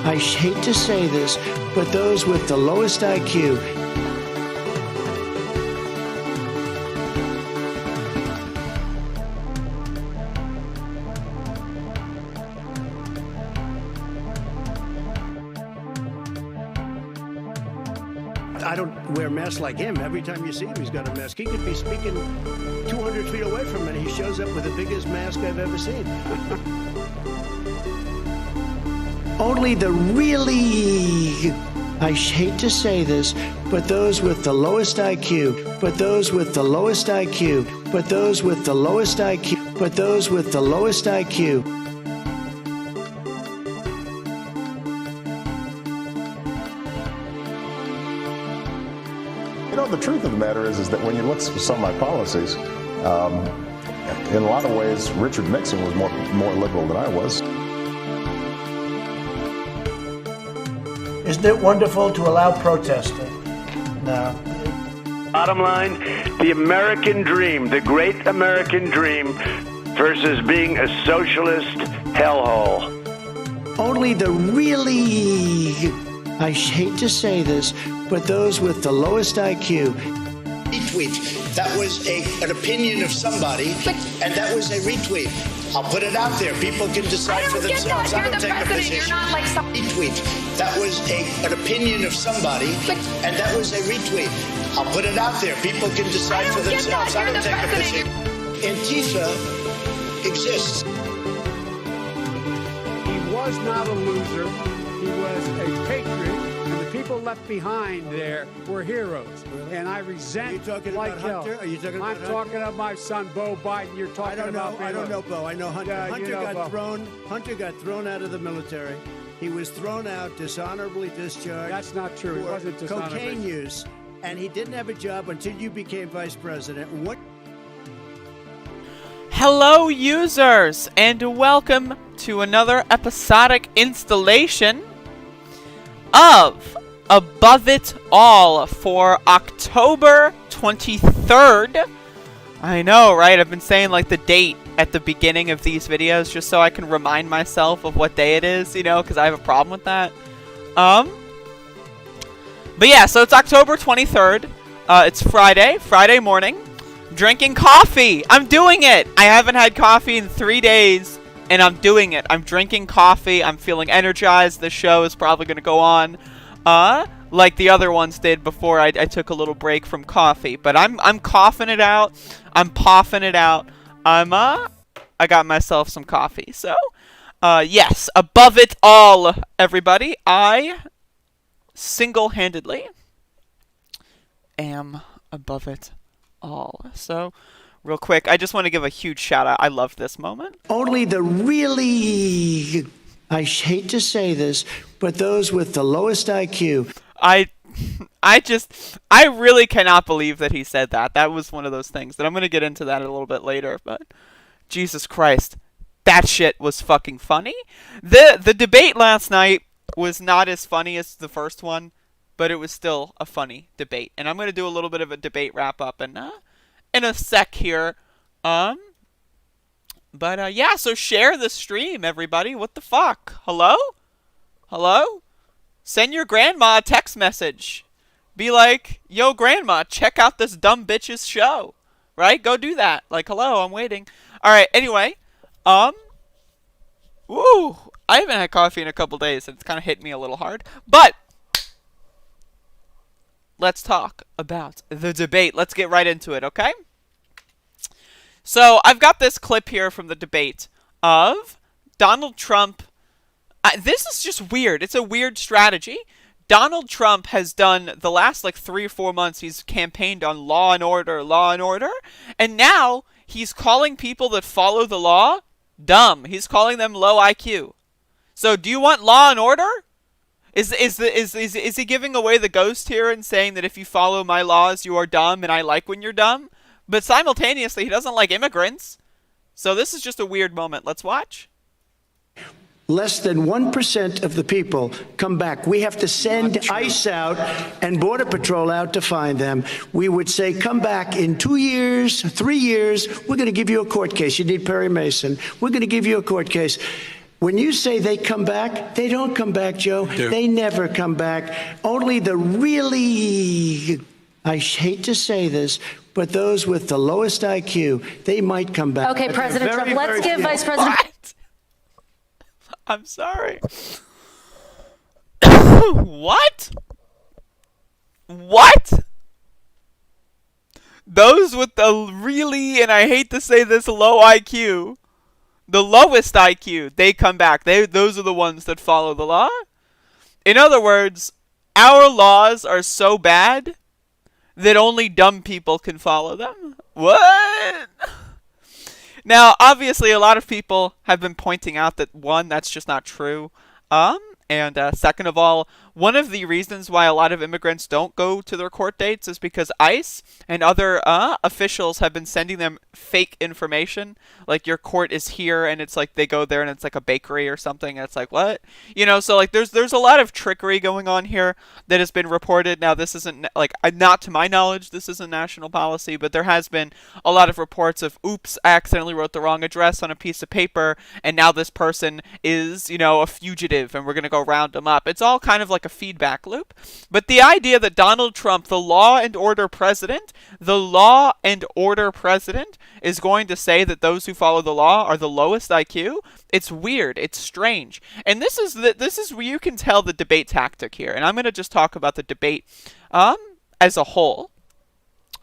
I hate to say this, but those with the lowest IQ. I don't wear a mask like him. Every time you see him, he's got a mask. He could be speaking 200 feet away from me, and he shows up with the biggest mask I've ever seen. Only the really, I hate to say this, but those with the lowest IQ, but those with the lowest IQ, but those with the lowest IQ, but those with the lowest IQ. You know, the truth of the matter is that when you look at some of my policies, in a lot of ways, Richard Nixon was more liberal than I was. Isn't it wonderful to allow protesting? No. Bottom line, the American dream, the great American dream versus being a socialist hellhole. Only the really, I hate to say this, but those with the lowest IQ. Retweet. That was an opinion of somebody, and that was a retweet. I'll put it out there. People can decide for themselves. I don't take a position. You're not like some retweet. That was an opinion of somebody, and that was a retweet. I'll put it out there. People can decide for themselves. I don't take a position. Antifa exists. He was not a loser. He was a patriot, and the people left behind there were heroes. Really? And I resent. Are you talking like about Hunter? Are you talking about Hunter? I'm talking about my son, Bo Biden. You're talking about. I don't know Bo. I know Hunter. Yeah, Hunter got thrown out of the military. He was thrown out, dishonorably discharged. That's not true. He wasn't dishonorably. Cocaine use, and he didn't have a job until you became vice president. What? Hello, users, and welcome to another episodic installation of Above It All for October 23rd. I know, right? I've been saying like the date at the beginning of these videos just so I can remind myself of what day it is, you know, because I have a problem with that. But yeah, so it's October 23rd. It's Friday morning. Drinking coffee. I'm doing it. I haven't had coffee in 3 days, and I'm doing it. I'm drinking coffee. I'm feeling energized. The show is probably going to go on, like the other ones did before I took a little break from coffee. But I'm coughing it out. I'm puffing it out. I got myself some coffee. So, yes, above it all, everybody. I single-handedly am above it all. So, real quick, I just want to give a huge shout out. I love this moment. Only the really, I hate to say this, but those with the lowest IQ. I really cannot believe that he said that. That was one of those things that I'm going to get into that a little bit later, but Jesus Christ, that shit was fucking funny. The debate last night was not as funny as the first one, but it was still a funny debate. And I'm going to do a little bit of a debate wrap up in a sec here. Yeah, so share the stream, everybody. What the fuck? Hello? Hello? Send your grandma a text message. Be like, yo, grandma, check out this dumb bitch's show. Right? Go do that. Like, hello, I'm waiting. Alright, anyway. Woo! I haven't had coffee in a couple days, and it's kind of hit me a little hard. But let's talk about the debate. Let's get right into it, okay? So, I've got this clip here from the debate of Donald Trump. This is just weird. It's a weird strategy. Donald Trump has done the last, 3 or 4 months, he's campaigned on law and order, and now he's calling people that follow the law dumb. He's calling them low IQ. So, do you want law and order? Is he giving away the ghost here and saying that if you follow my laws, you are dumb, and I like when you're dumb? But simultaneously, he doesn't like immigrants. So this is just a weird moment. Let's watch. Less than 1% of the people come back. We have to send ICE out and Border Patrol out to find them. We would say, come back in 2 years, 3 years. We're going to give you a court case. You need Perry Mason. We're going to give you a court case. When you say they come back, they don't come back, Joe. They never come back. Only the really, I hate to say this, but those with the lowest IQ, they might come back. Okay, But President they're Trump, very, let's very give few. Vice President. What? I'm sorry. What? What? Those with the really, and I hate to say this, low IQ, the lowest IQ, they come back. Those are the ones that follow the law. In other words, our laws are so bad that only dumb people can follow them. What? Now, obviously, a lot of people have been pointing out that, one, that's just not true. And second of all, one of the reasons why a lot of immigrants don't go to their court dates is because ICE and other officials have been sending them fake information. Like, your court is here, and it's like they go there and it's like a bakery or something, and it's like, what? You know, so like there's a lot of trickery going on here that has been reported. Now, this isn't, like, not to my knowledge, this isn't national policy, but there has been a lot of reports of, oops, I accidentally wrote the wrong address on a piece of paper, and now this person is, you know, a fugitive, and we're going to go round them up. It's all kind of like a feedback loop. But the idea that Donald Trump, the law and order president, is going to say that those who follow the law are the lowest IQ, it's weird. It's strange. And this is where you can tell the debate tactic here. And I'm going to just talk about the debate as a whole.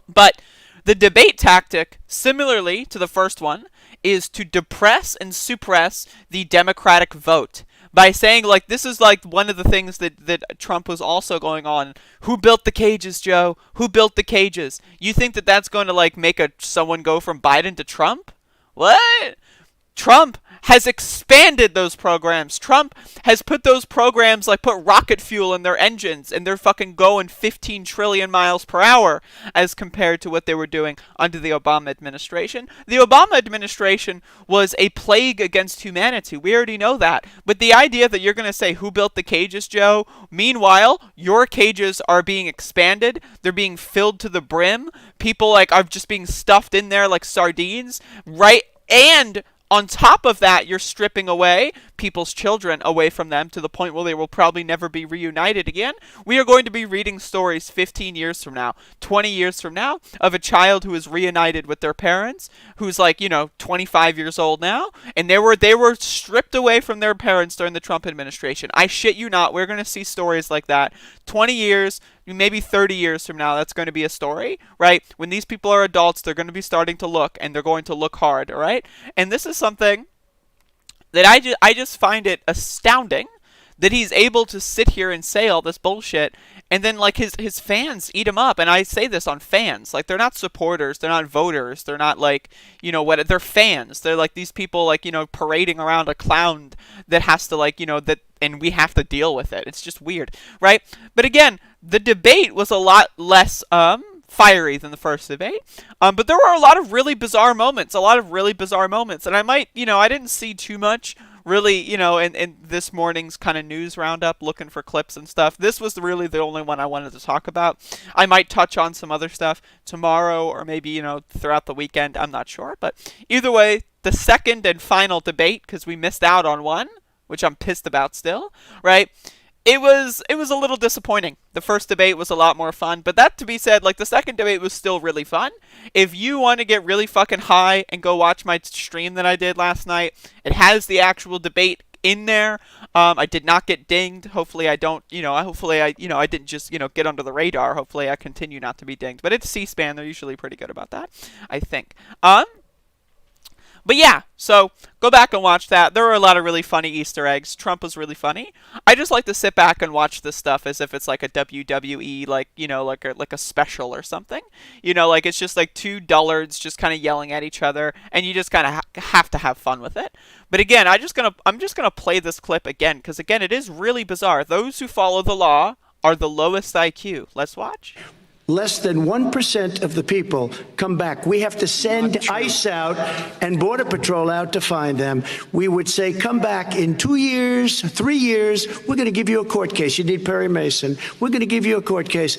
But the debate tactic, similarly to the first one, is to depress and suppress the Democratic vote by saying, like, this is like one of the things that Trump was also going on. Who built the cages, Joe? Who built the cages? You think that that's going to, like, make someone go from Biden to Trump? What? Trump has expanded those programs. Trump has put those programs, like, put rocket fuel in their engines, and they're fucking going 15 trillion miles per hour as compared to what they were doing under the Obama administration. The Obama administration was a plague against humanity. We already know that. But the idea that you're going to say, who built the cages, Joe? Meanwhile, your cages are being expanded. They're being filled to the brim. People, like, are just being stuffed in there like sardines, right? And on top of that, you're stripping away people's children away from them to the point where they will probably never be reunited again. We are going to be reading stories 15 years from now, 20 years from now, of a child who is reunited with their parents, who's like, 25 years old now, and they were stripped away from their parents during the Trump administration. I shit you not, we're going to see stories like that. 20 years, maybe 30 years from now, that's going to be a story, right? When these people are adults, they're going to be starting to look, and they're going to look hard, all right? And this is something that I just find it astounding that he's able to sit here and say all this bullshit, and then, like, his fans eat him up. And I say this on fans. Like, they're not supporters. They're not voters. They're not, like, they're fans. They're, like, these people, like, parading around a clown that has to, like, and we have to deal with it. It's just weird, right? But again, the debate was a lot less fiery than the first debate, but there were a lot of really bizarre moments, and I might, I didn't see too much really, in this morning's kind of news roundup looking for clips and stuff. This was really the only one I wanted to talk about. I might touch on some other stuff tomorrow or maybe, throughout the weekend. I'm not sure, but either way, the second and final debate, because we missed out on one, which I'm pissed about still, right? It was a little disappointing. The first debate was a lot more fun, but that to be said, like, the second debate was still really fun. If you want to get really fucking high and go watch my stream that I did last night, it has the actual debate in there. I did not get dinged. Hopefully I don't, I didn't just, get under the radar. Hopefully I continue not to be dinged, but it's C-SPAN. They're usually pretty good about that, I think. But yeah, so go back and watch that. There were a lot of really funny Easter eggs. Trump was really funny. I just like to sit back and watch this stuff as if it's like a WWE, like a special or something. Like it's just like two dullards just kind of yelling at each other, and you just kind of have to have fun with it. But again, I'm just gonna play this clip again because again, it is really bizarre. Those who follow the law are the lowest IQ. Let's watch. Less than 1% of the people come back. We have to send ICE out and Border Patrol out to find them. We would say, come back in 2 years, 3 years. We're going to give you a court case. You need Perry Mason. We're going to give you a court case.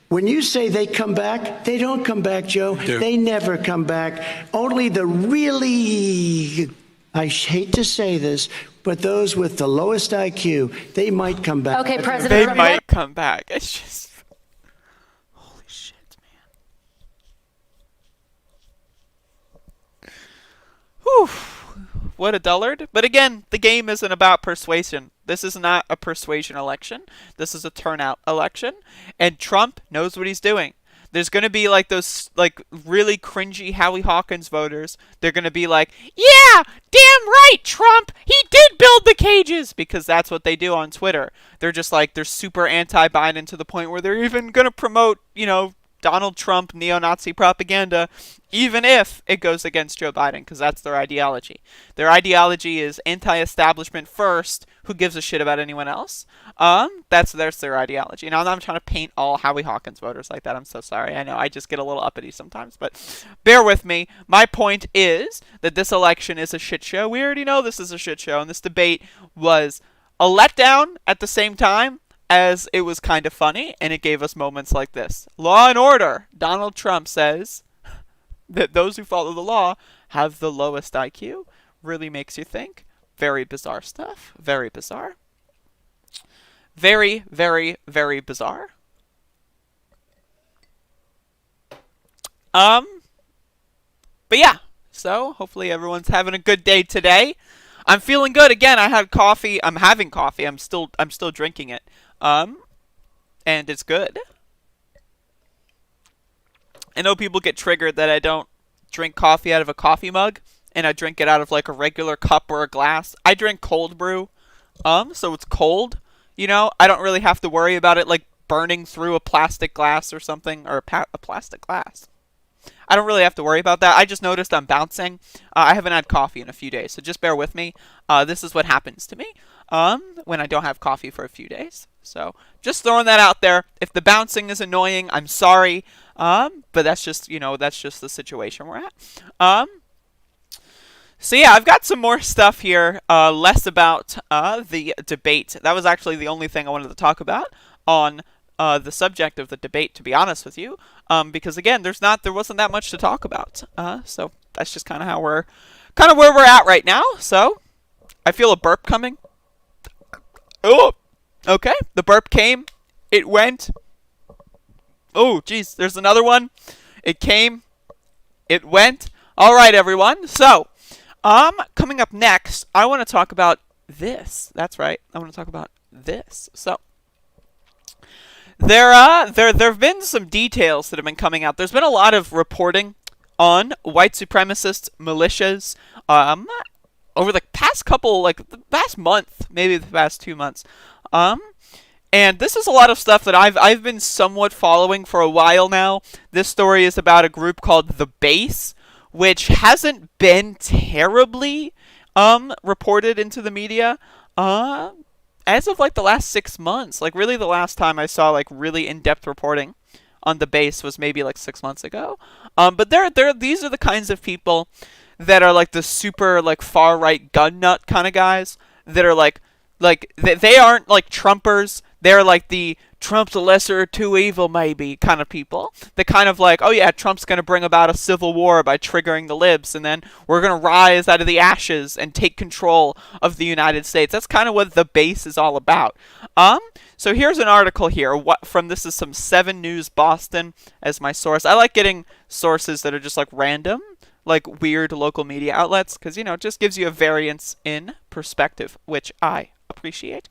When you say they come back, they don't come back, Joe. They never come back. Only the really, I hate to say this, but those with the lowest IQ, they might come back. Okay, President. They might come back. It's just... Holy shit, man. Whew. What a dullard. But again, the game isn't about persuasion. This is not a persuasion election. This is a turnout election. And Trump knows what he's doing. There's going to be like those like really cringy Howie Hawkins voters. They're going to be like, yeah, damn right, Trump. He did build the cages. Because that's what they do on Twitter. They're just like, they're super anti-Biden to the point where they're even going to promote, you know, Donald Trump neo-Nazi propaganda, even if it goes against Joe Biden, because that's their ideology. Their ideology is anti-establishment first. Who gives a shit about anyone else? That's their ideology. Now, I'm not trying to paint all Howie Hawkins voters like that. I'm so sorry. I know I just get a little uppity sometimes, but bear with me. My point is that this election is a shit show. We already know this is a shit show, and this debate was a letdown at the same time as it was kind of funny, and it gave us moments like this. Law and order. Donald Trump says that those who follow the law have the lowest IQ. Really makes you think. Very bizarre stuff. Very bizarre. Very, very, very bizarre. But yeah. So, hopefully everyone's having a good day today. I'm feeling good. Again, I had coffee. I'm having coffee. I'm still drinking it. And it's good. I know people get triggered that I don't drink coffee out of a coffee mug, and I drink it out of like a regular cup or a glass. I drink cold brew, so it's cold. You know, I don't really have to worry about it like burning through a plastic glass or something, or a plastic glass. I don't really have to worry about that. I just noticed I'm bouncing. I haven't had coffee in a few days, so just bear with me. This is what happens to me when I don't have coffee for a few days. So just throwing that out there. If the bouncing is annoying, I'm sorry. But that's just, you know, that's just the situation we're at. So yeah, I've got some more stuff here. Less about the debate. That was actually the only thing I wanted to talk about on the subject of the debate, to be honest with you. Because again, there wasn't that much to talk about. So that's just kind of where we're at right now. So I feel a burp coming. Oh, okay. The burp came. It went. Oh, geez. There's another one. It came. It went. All right, everyone. So, coming up next, I want to talk about this. That's right. I want to talk about this. So, there have been some details that have been coming out. There's been a lot of reporting on white supremacist militias over the past couple, like the past month, maybe the past 2 months. And this is a lot of stuff that I've been somewhat following for a while now. This story is about a group called The Base, which hasn't been terribly reported into the media as of like the last 6 months. Like really the last time I saw like really in-depth reporting on The Base was maybe like 6 months ago. But these are the kinds of people that are like the super like far right gun nut kind of guys that are like they aren't like Trumpers. They're like the Trump's a lesser of two evil maybe kind of people. The kind of like, oh yeah, Trump's going to bring about a civil war by triggering the libs, and then we're going to rise out of the ashes and take control of the United States. That's kind of what The Base is all about. So here's an article here. This is some 7 News Boston as my source. I like getting sources that are just like random, like weird local media outlets, because, you know, it just gives you a variance in perspective, which I appreciate.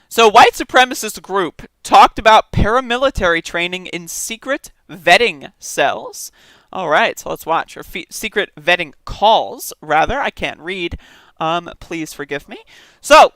So white supremacist group talked about paramilitary training in secret vetting cells. All right, so let's watch. Or secret vetting calls, rather. I can't read. Please forgive me. So,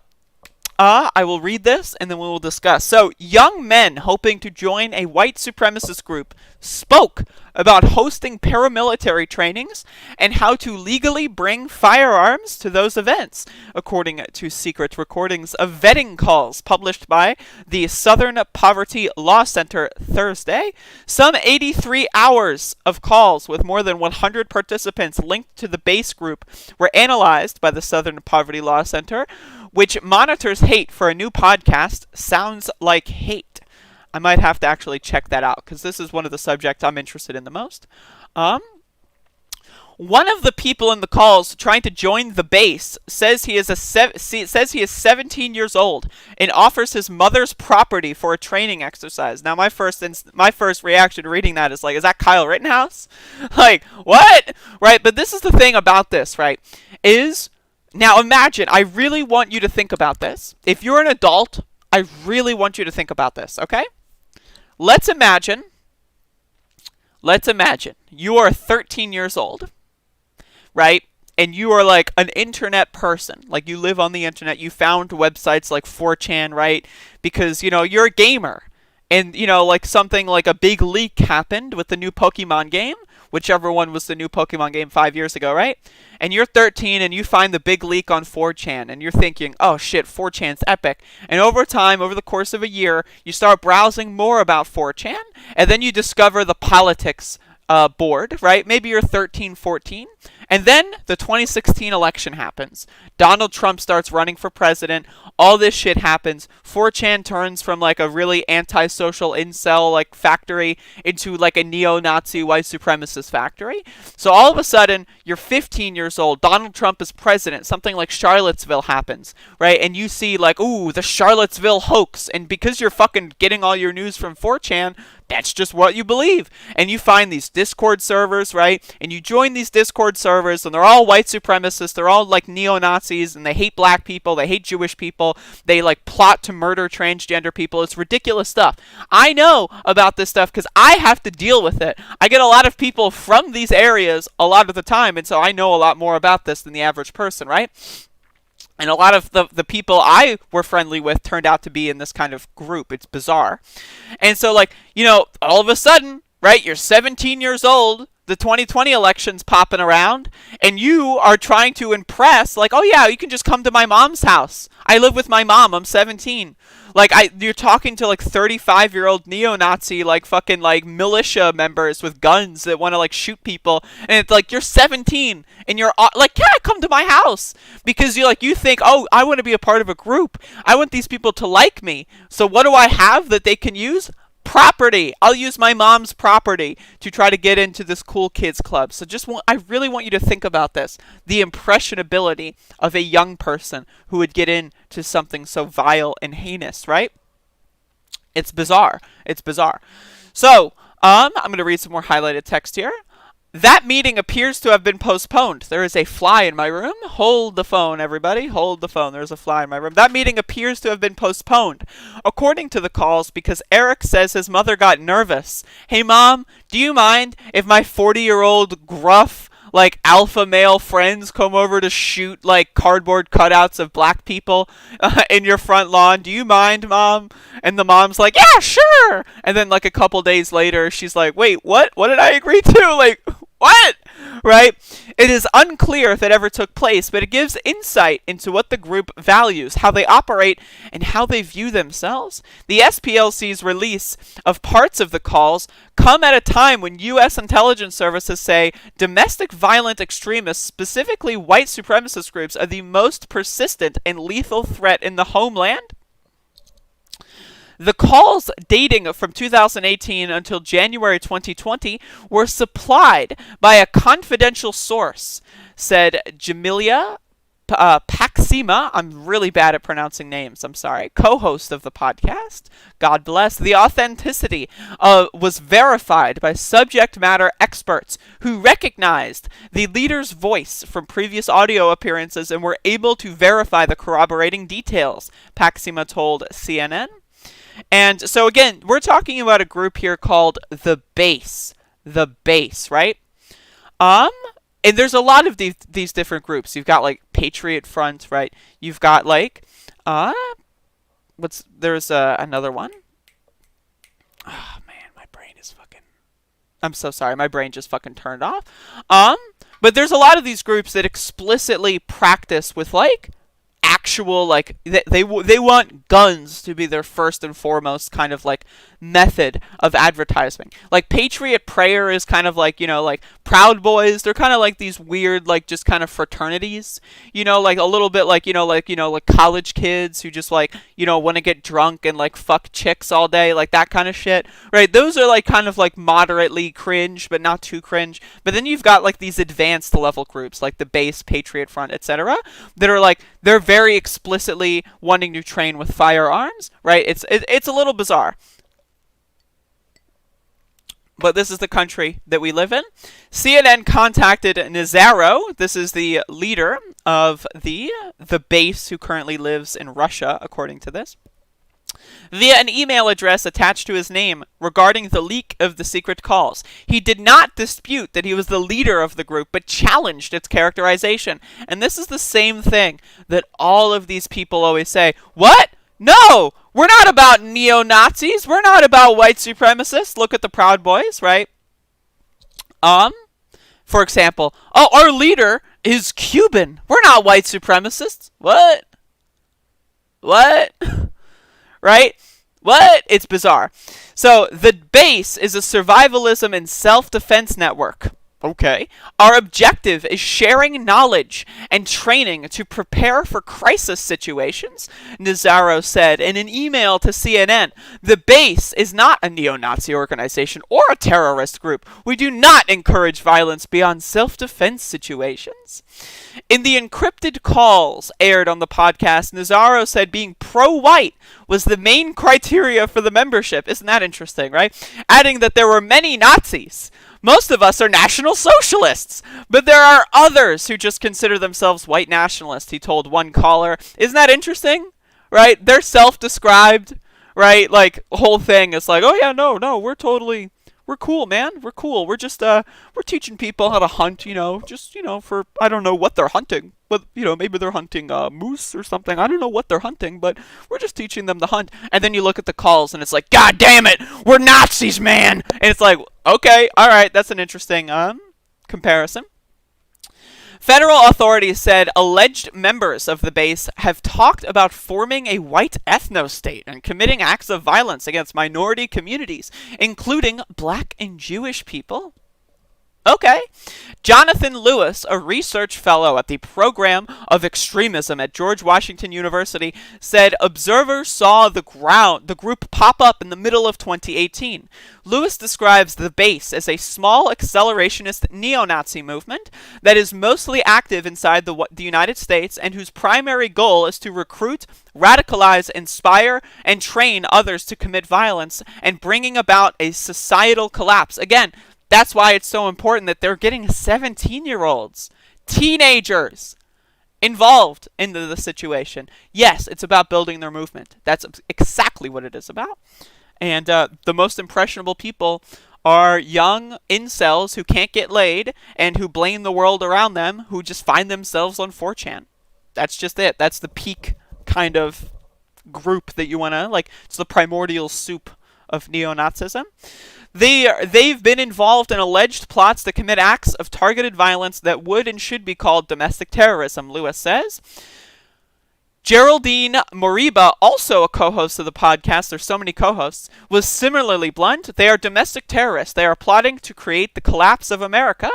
I will read this and then we will discuss. So, young men hoping to join a white supremacist group spoke about hosting paramilitary trainings and how to legally bring firearms to those events, according to secret recordings of vetting calls published by the Southern Poverty Law Center Thursday. Some 83 hours of calls with more than 100 participants linked to the base group were analyzed by the Southern Poverty Law Center, which monitors hate for a new podcast, Sounds Like Hate. I might have to actually check that out, because this is one of the subjects I'm interested in the most. one of the people in the calls trying to join the base says he is 17 years old and offers his mother's property for a training exercise. Now, my first reaction to reading that is like, is that Kyle Rittenhouse? Like, what? Right? But this is the thing about this, right? Now imagine, I really want you to think about this. If you're an adult, I really want you to think about this, okay? Let's imagine you are 13 years old, right? And you are like an internet person. Like, you live on the internet. You found websites like 4chan, right? Because, you're a gamer. And, like something like a big leak happened with the new Pokemon game. Whichever one was the new Pokemon game 5 years ago, right? And you're 13 and you find the big leak on 4chan and you're thinking, oh shit, 4chan's epic. And over time, over the course of a year, you start browsing more about 4chan and then you discover the politics board, right? Maybe you're 13, 14. And then the 2016 election happens. Donald Trump starts running for president. All this shit happens. 4chan turns from like a really antisocial incel like factory into like a neo-Nazi white supremacist factory. So all of a sudden, you're 15 years old. Donald Trump is president. Something like Charlottesville happens, right? And you see like, ooh, the Charlottesville hoax. And because you're fucking getting all your news from 4chan, that's just what you believe. And you find these Discord servers, right? And you join these Discord servers, and they're all white supremacists. They're all like neo-Nazis, and they hate black people. They hate Jewish people. They like plot to murder transgender people. It's ridiculous stuff. I know about this stuff because I have to deal with it. I get a lot of people from these areas a lot of the time, and so I know a lot more about this than the average person, right? And a lot of the people I were friendly with turned out to be in this kind of group. It's bizarre. And so, like, all of a sudden, right, you're 17 years old, the 2020 election's popping around, and you are trying to impress, like, oh yeah, you can just come to my mom's house. I live with my mom. I'm 17. Like, you're talking to, like, 35-year-old neo-Nazi, like, fucking, like, militia members with guns that want to, like, shoot people. And it's like, you're 17, and you're, like, yeah, come to my house. Because you think, oh, I want to be a part of a group. I want these people to like me. So what do I have that they can use? Property. I'll use my mom's property to try to get into this cool kids club. So I really want you to think about this. The impressionability of a young person who would get into something so vile and heinous, right? It's bizarre. It's bizarre. So, I'm going to read some more highlighted text here. That meeting appears to have been postponed. There is a fly in my room. Hold the phone, everybody. Hold the phone. There's a fly in my room. That meeting appears to have been postponed, according to the calls, because Eric says his mother got nervous. Hey, Mom, do you mind if my 40-year-old gruff, like, alpha male friends come over to shoot, like, cardboard cutouts of black people in your front lawn? Do you mind, Mom? And the mom's like, yeah, sure. And then, like, a couple days later, she's like, wait, what? What did I agree to? Like, what? Right? It is unclear if it ever took place, but it gives insight into what the group values, how they operate, and how they view themselves. The SPLC's release of parts of the calls come at a time when U.S. intelligence services say domestic violent extremists, specifically white supremacist groups, are the most persistent and lethal threat in the homeland. The calls dating from 2018 until January 2020 were supplied by a confidential source, said Jamilia Paxima. I'm really bad at pronouncing names, I'm sorry. Co-host of the podcast. God bless. The authenticity was verified by subject matter experts who recognized the leader's voice from previous audio appearances and were able to verify the corroborating details, Paxima told CNN. And so again, we're talking about a group here called The Base. The Base, right? And there's a lot of these different groups. You've got like Patriot Front, right? You've got like there's another one. Oh man, my brain is fucking, I'm so sorry, my brain just fucking turned off. But there's a lot of these groups that explicitly practice with like actual, like, they want guns to be their first and foremost kind of, like, method of advertising. Like, Patriot Prayer is kind of like, like Proud Boys. They're kind of like these weird, like, just kind of fraternities, like a little bit like, like college kids who just, like, want to get drunk and, like, fuck chicks all day, like that kind of shit, right? Those are, like, kind of, like, moderately cringe, but not too cringe. But then you've got, like, these advanced level groups, like the Base, Patriot Front, etc., that are, like, they're very explicitly wanting to train with firearms, right? It's a little bizarre. But this is the country that we live in. CNN contacted Nazaro. This is the leader of the base who currently lives in Russia, according to this, via an email address attached to his name regarding the leak of the secret calls. He did not dispute that he was the leader of the group, but challenged its characterization. And this is the same thing that all of these people always say. What? No! We're not about neo-Nazis. We're not about white supremacists. Look at the Proud Boys, right? For example, oh, our leader is Cuban. We're not white supremacists. What? Right? What? It's bizarre. So, the base is a survivalism and self-defense network. Okay. Our objective is sharing knowledge and training to prepare for crisis situations, Nazaro said in an email to CNN. The base is not a neo-Nazi organization or a terrorist group. We do not encourage violence beyond self-defense situations. In the encrypted calls aired on the podcast, Nazaro said being pro-white was the main criteria for the membership. Isn't that interesting, right? Adding that there were many Nazis. Most of us are National Socialists, but there are others who just consider themselves white nationalists, he told one caller. Isn't that interesting? Right? They're self-described, right? Like, the whole thing is like, oh yeah, no, we're cool, man. We're cool. We're just, we're teaching people how to hunt, just, for, I don't know what they're hunting. But, maybe they're hunting moose or something. I don't know what they're hunting, but we're just teaching them to hunt. And then you look at the calls and it's like, God damn it, we're Nazis, man! And it's like, okay, alright, that's an interesting comparison. Federal authorities said alleged members of the base have talked about forming a white ethno-state and committing acts of violence against minority communities, including black and Jewish people. Okay. Jonathan Lewis, a research fellow at the Program of Extremism at George Washington University, said observers saw the group pop up in the middle of 2018. Lewis describes the base as a small accelerationist neo-Nazi movement that is mostly active inside the United States and whose primary goal is to recruit, radicalize, inspire, and train others to commit violence and bringing about a societal collapse. Again, that's why it's so important that they're getting 17-year-olds, teenagers, involved in the situation. Yes, it's about building their movement. That's exactly what it is about. And the most impressionable people are young incels who can't get laid and who blame the world around them, who just find themselves on 4chan. That's just it. That's the peak kind of group that you want to, like, it's the primordial soup of neo-Nazism. They've been involved in alleged plots to commit acts of targeted violence that would and should be called domestic terrorism, Lewis says. Geraldine Moriba, also a co-host of the podcast, there's so many co-hosts, was similarly blunt. They are domestic terrorists. They are plotting to create the collapse of America.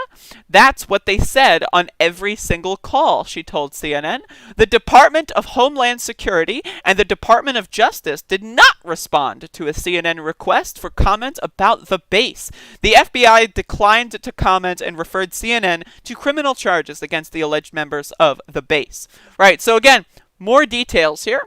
That's what they said on every single call, she told CNN. The Department of Homeland Security and the Department of Justice did not respond to a CNN request for comment about the base. The FBI declined to comment and referred CNN to criminal charges against the alleged members of the base. Right, so again, more details here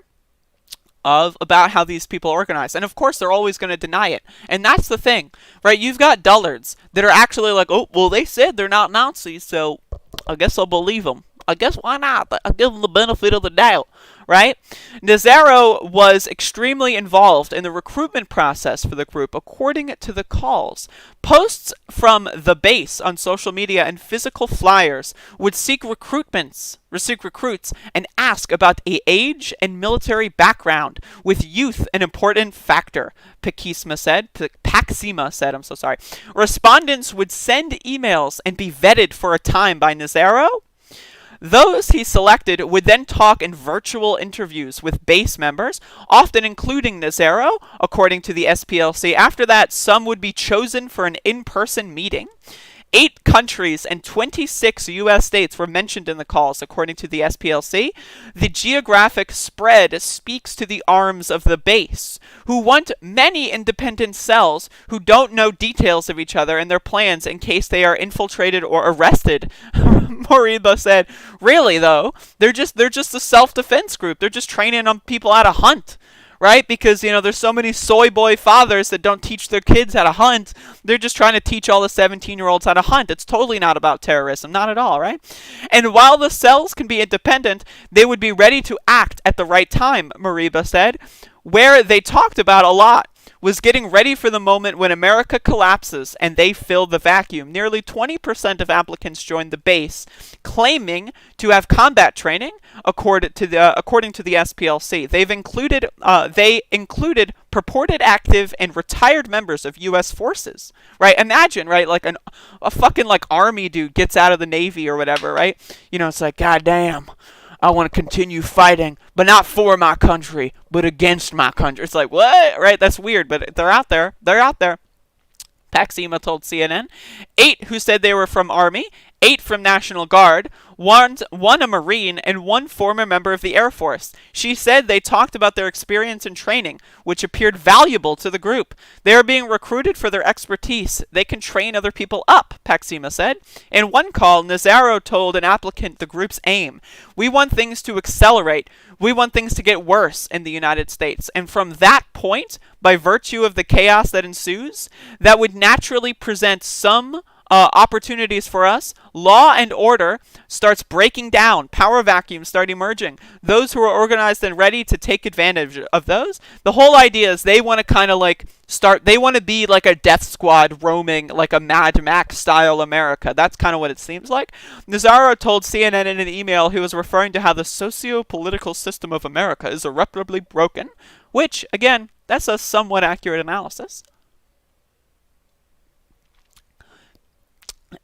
about how these people organize. And of course, they're always going to deny it. And that's the thing, right? You've got dullards that are actually like, oh, well, they said they're not Nazis, so I guess I'll believe them. I guess why not? I'll give them the benefit of the doubt, right? Nazaro was extremely involved in the recruitment process for the group, according to the calls. Posts from the base on social media and physical flyers would seek recruits and ask about age and military background, with youth an important factor, Paxima said. Respondents would send emails and be vetted for a time by Nazaro. Those he selected would then talk in virtual interviews with base members, often including Nazaro, according to the SPLC. After that, some would be chosen for an in-person meeting. 8 countries and 26 U.S. states were mentioned in the calls, according to the SPLC. The geographic spread speaks to the arms of the base, who want many independent cells who don't know details of each other and their plans in case they are infiltrated or arrested. Moriba said, really though, they're just a self-defense group. They're just training on people how to hunt. Right? Because, there's so many soy boy fathers that don't teach their kids how to hunt. They're just trying to teach all the 17-year-olds how to hunt. It's totally not about terrorism. Not at all, right? And while the cells can be independent, they would be ready to act at the right time, Moriba said. Where they talked about a lot was getting ready for the moment when America collapses and they fill the vacuum. Nearly 20% of applicants joined the base, claiming to have combat training, according to the SPLC. They included purported active and retired members of U.S. forces. Right? Imagine, right? Like a fucking like army dude gets out of the Navy or whatever, right? It's like, God damn, I want to continue fighting, but not for my country, but against my country. It's like, what? Right? That's weird, but they're out there. They're out there. Paxima told CNN. 8 who said they were from Army, 8 from National Guard, one a Marine, and 1 former member of the Air Force. She said they talked about their experience and training, which appeared valuable to the group. They are being recruited for their expertise. They can train other people up, Paxima said. In one call, Nazaro told an applicant the group's aim. We want things to accelerate. We want things to get worse in the United States. And from that point, by virtue of the chaos that ensues, that would naturally present some opportunities for us. Law and order starts breaking down. Power vacuums start emerging. Those who are organized and ready to take advantage of those. The whole idea is they want to kind of like they want to be like a death squad roaming like a Mad Max style America. That's kind of what it seems like. Nazaro told CNN in an email he was referring to how the socio-political system of America is irreparably broken, which, again, that's a somewhat accurate analysis.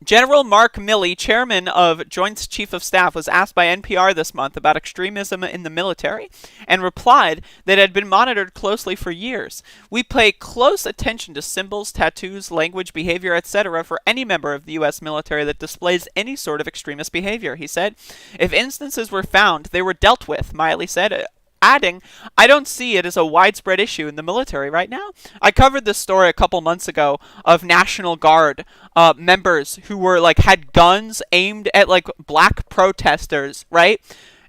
General Mark Milley, chairman of Joint Chief of Staff, was asked by NPR this month about extremism in the military and replied that it had been monitored closely for years. We pay close attention to symbols, tattoos, language, behavior, etc. for any member of the U.S. military that displays any sort of extremist behavior, he said. If instances were found, they were dealt with, Miley said, adding, I don't see it as a widespread issue in the military right now. I covered this story a couple months ago of National Guard members who were had guns aimed at black protesters, right?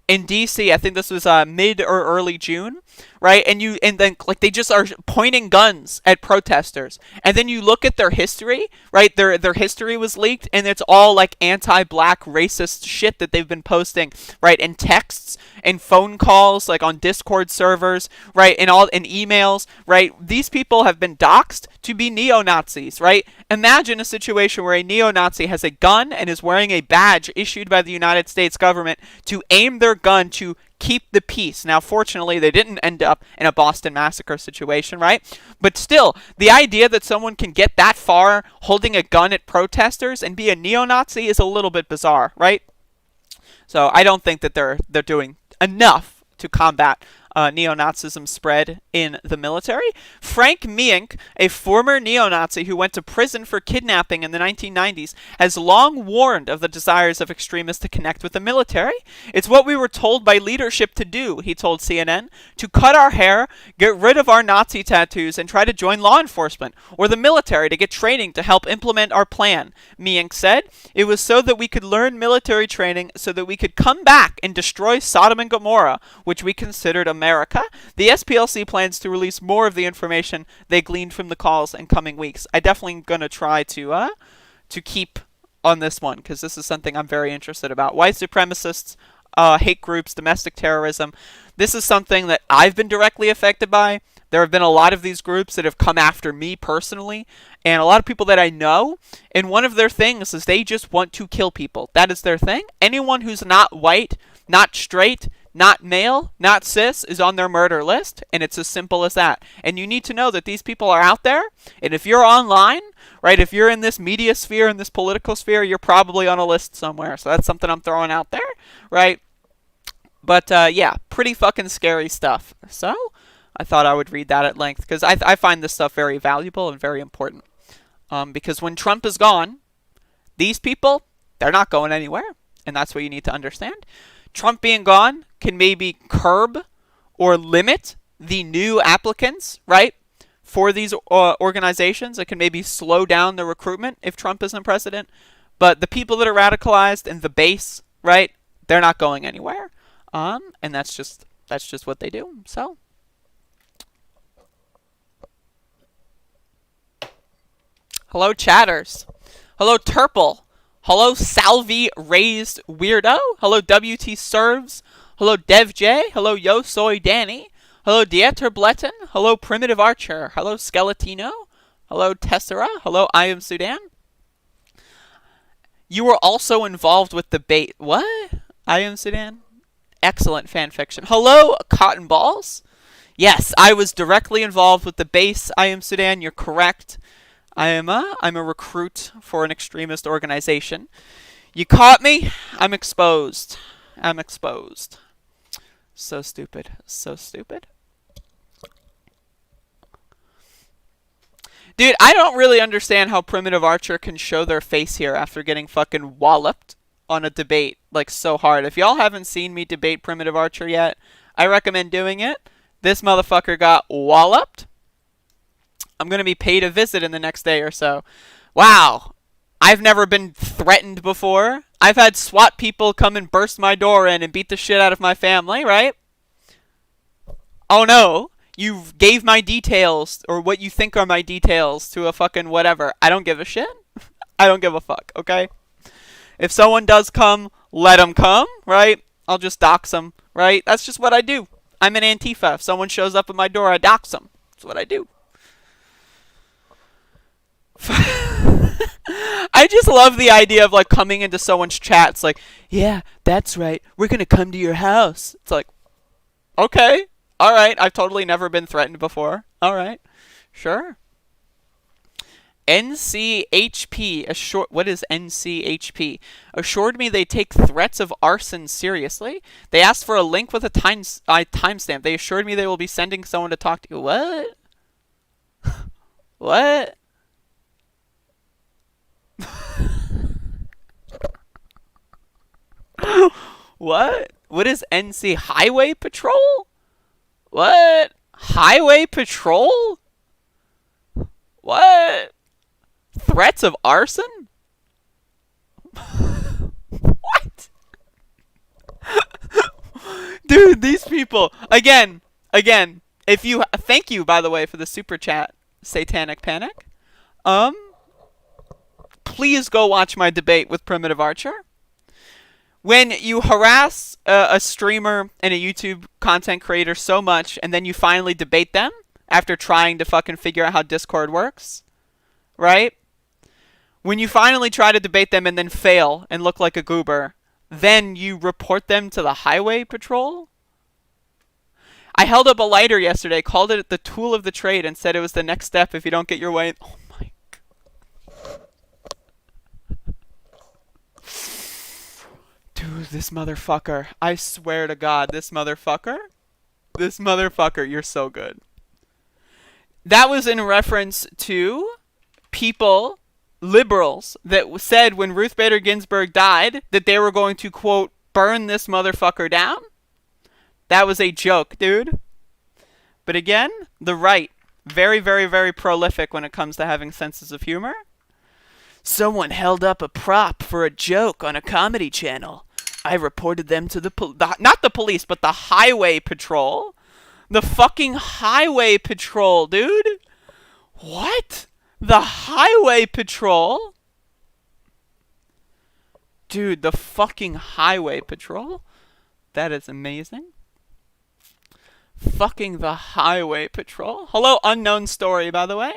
In DC, I think this was mid or early June, right? And then they just are pointing guns at protesters. And then you look at their history, right? Their history was leaked, and it's all anti-black racist shit that they've been posting, right? In texts, in phone calls, on Discord servers, right? In emails, right? These people have been doxxed to be neo-Nazis, right? Imagine a situation where a neo-Nazi has a gun and is wearing a badge issued by the United States government to aim their gun to keep the peace. Now, fortunately, they didn't end up in a Boston Massacre situation, right? But still, the idea that someone can get that far holding a gun at protesters and be a neo-Nazi is a little bit bizarre, right? So I don't think that they're doing enough to combat neo-Nazism spread in the military. Frank Mienk, a former neo-Nazi who went to prison for kidnapping in the 1990s, has long warned of the desires of extremists to connect with the military. It's what we were told by leadership to do, he told CNN, to cut our hair, get rid of our Nazi tattoos, and try to join law enforcement or the military to get training to help implement our plan, Mienk said. It was so that we could learn military training so that we could come back and destroy Sodom and Gomorrah, which we considered America. The SPLC plans to release more of the information they gleaned from the calls in coming weeks. I definitely am going to try to keep on this one because this is something I'm very interested about. White supremacists, hate groups, domestic terrorism. This is something that I've been directly affected by. There have been a lot of these groups that have come after me personally, and a lot of people that I know, and one of their things is they just want to kill people. That is their thing. Anyone who's not white, not straight, not male, not cis, is on their murder list, and it's as simple as that. And you need to know that these people are out there, and if you're online, right, if you're in this media sphere, in this political sphere, you're probably on a list somewhere. So that's something I'm throwing out there, right? But, yeah, pretty fucking scary stuff. So I thought I would read that at length, because I find this stuff very valuable and very important. Because when Trump is gone, these people, they're not going anywhere, and that's what you need to understand. Trump being gone can maybe curb or limit the new applicants, right, for these organizations. It can maybe slow down the recruitment if Trump isn't president. But the people that are radicalized and the base, right, they're not going anywhere. And that's just what they do. So. Hello, chatters. Hello, Turple. Hello, Salvi Raised Weirdo. Hello, WT Serves. Hello, Dev J. Hello, Yo Soy Danny. Hello, Dieter Bletten. Hello, Primitive Archer. Hello, Skeletino. Hello, Tessera. Hello, I Am Sudan. You were also involved with the bait. What? I Am Sudan? Excellent fan fiction. Hello, Cotton Balls. Yes, I was directly involved with the base. I Am Sudan. You're correct. I'm a recruit for an extremist organization. You caught me. I'm exposed. I'm exposed. So stupid. So stupid. Dude, I don't really understand how Primitive Archer can show their face here after getting fucking walloped on a debate, like, so hard. If y'all haven't seen me debate Primitive Archer yet, I recommend doing it. This motherfucker got walloped. I'm going to be paid a visit in the next day or so. Wow. I've never been threatened before. I've had SWAT people come and burst my door in and beat the shit out of my family, right? Oh no. You gave my details, or what you think are my details, to a fucking whatever. I don't give a shit. I don't give a fuck, okay? If someone does come, let them come, right? I'll just dox them, right? That's just what I do. I'm an Antifa. If someone shows up at my door, I dox them. That's what I do. I just love the idea of, like, coming into someone's chat. It's like, yeah, that's right. We're going to come to your house. It's like, okay. All right. I've totally never been threatened before. All right. Sure. NCHP, what is NCHP? Assured me they take threats of arson seriously. They asked for a link with a timestamp. They assured me they will be sending someone to talk to you. What? What? What? What is NC Highway Patrol? What? Highway Patrol? What? Threats of arson? What? Dude, these people. Again, if you thank you, by the way, for the super chat, Satanic Panic. Please go watch my debate with Primitive Archer. When you harass a streamer and a YouTube content creator so much, and then you finally debate them after trying to fucking figure out how Discord works, right? When you finally try to debate them and then fail and look like a goober, then you report them to the Highway Patrol? I held up a lighter yesterday, called it the tool of the trade, and said it was the next step if you don't get your way. Oh my God. Dude, this motherfucker. I swear to God, this motherfucker, you're so good. That was in reference to people, liberals, that said when Ruth Bader Ginsburg died that they were going to, quote, burn this motherfucker down. That was a joke, dude. But again, the right, very, very, very prolific when it comes to having senses of humor. Someone held up a prop for a joke on a comedy channel. I reported them to not the police, but the Highway Patrol. The fucking Highway Patrol, dude. What? The Highway Patrol? Dude, the fucking Highway Patrol? That is amazing. Fucking the Highway Patrol. Hello, unknown story, by the way.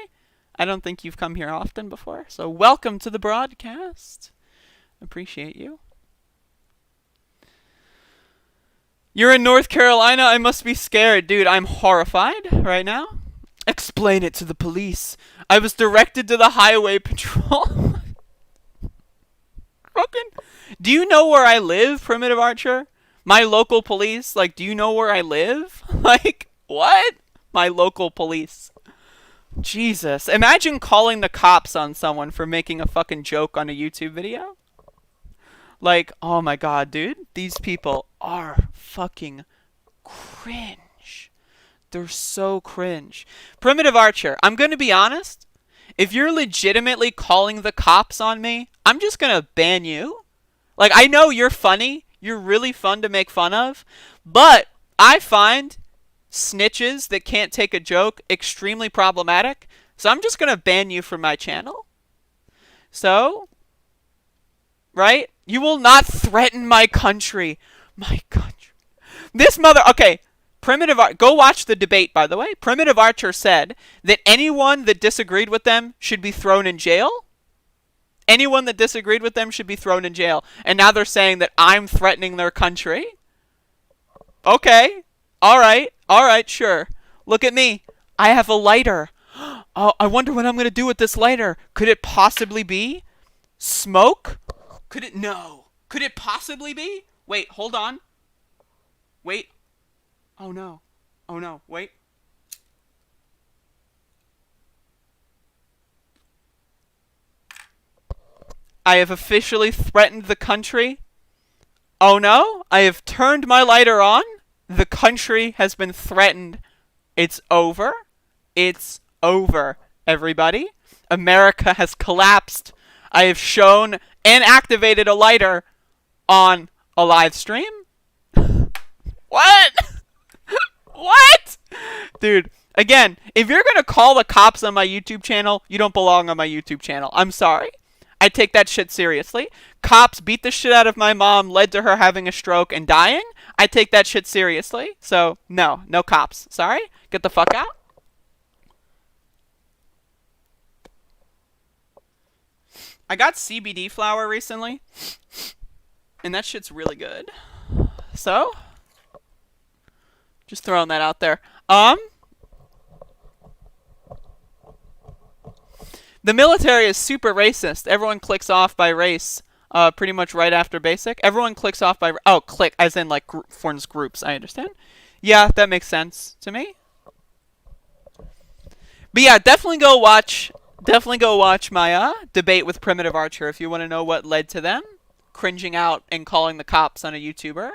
I don't think you've come here often before. So welcome to the broadcast. Appreciate you. You're in North Carolina? I must be scared. Dude, I'm horrified right now. Explain it to the police. I was directed to the highway patrol. Fucking. Do you know where I live, Primitive Archer? My local police? Like, do you know where I live? Like, what? My local police. Jesus. Imagine calling the cops on someone for making a fucking joke on a YouTube video. Like, oh my god, dude. These people are fucking cringe. They're so cringe. Primitive Archer, I'm gonna be honest. If you're legitimately calling the cops on me, I'm just gonna ban you. Like, I know you're funny. You're really fun to make fun of. But I find snitches that can't take a joke extremely problematic. So I'm just gonna ban you from my channel. So, right? You will not threaten my country. My country. This mother... Okay. Go watch the debate, by the way. Primitive Archer said that anyone that disagreed with them should be thrown in jail. Anyone that disagreed with them should be thrown in jail. And now they're saying that I'm threatening their country. Okay. All right, sure. Look at me. I have a lighter. Oh, I wonder what I'm going to do with this lighter. Could it possibly be smoke? Could it? No. Could it possibly be? Wait, hold on. Wait. Oh no. Oh no. Wait. I have officially threatened the country. Oh no. I have turned my lighter on. The country has been threatened. It's over. It's over, everybody. America has collapsed. I have shown and activated a lighter on a live stream. What? What? Dude, again, if you're going to call the cops on my YouTube channel, you don't belong on my YouTube channel. I'm sorry. I take that shit seriously. Cops beat the shit out of my mom, led to her having a stroke and dying. I take that shit seriously. So, no cops. Sorry. Get the fuck out. I got CBD flower recently, and that shit's really good. So, just throwing that out there. The military is super racist. Everyone clicks off by race, pretty much right after basic. Everyone clicks off by... Oh, click, as in, like, forms groups. I understand. Yeah, that makes sense to me. But yeah, definitely go watch my debate with Primitive Archer if you want to know what led to them cringing out and calling the cops on a YouTuber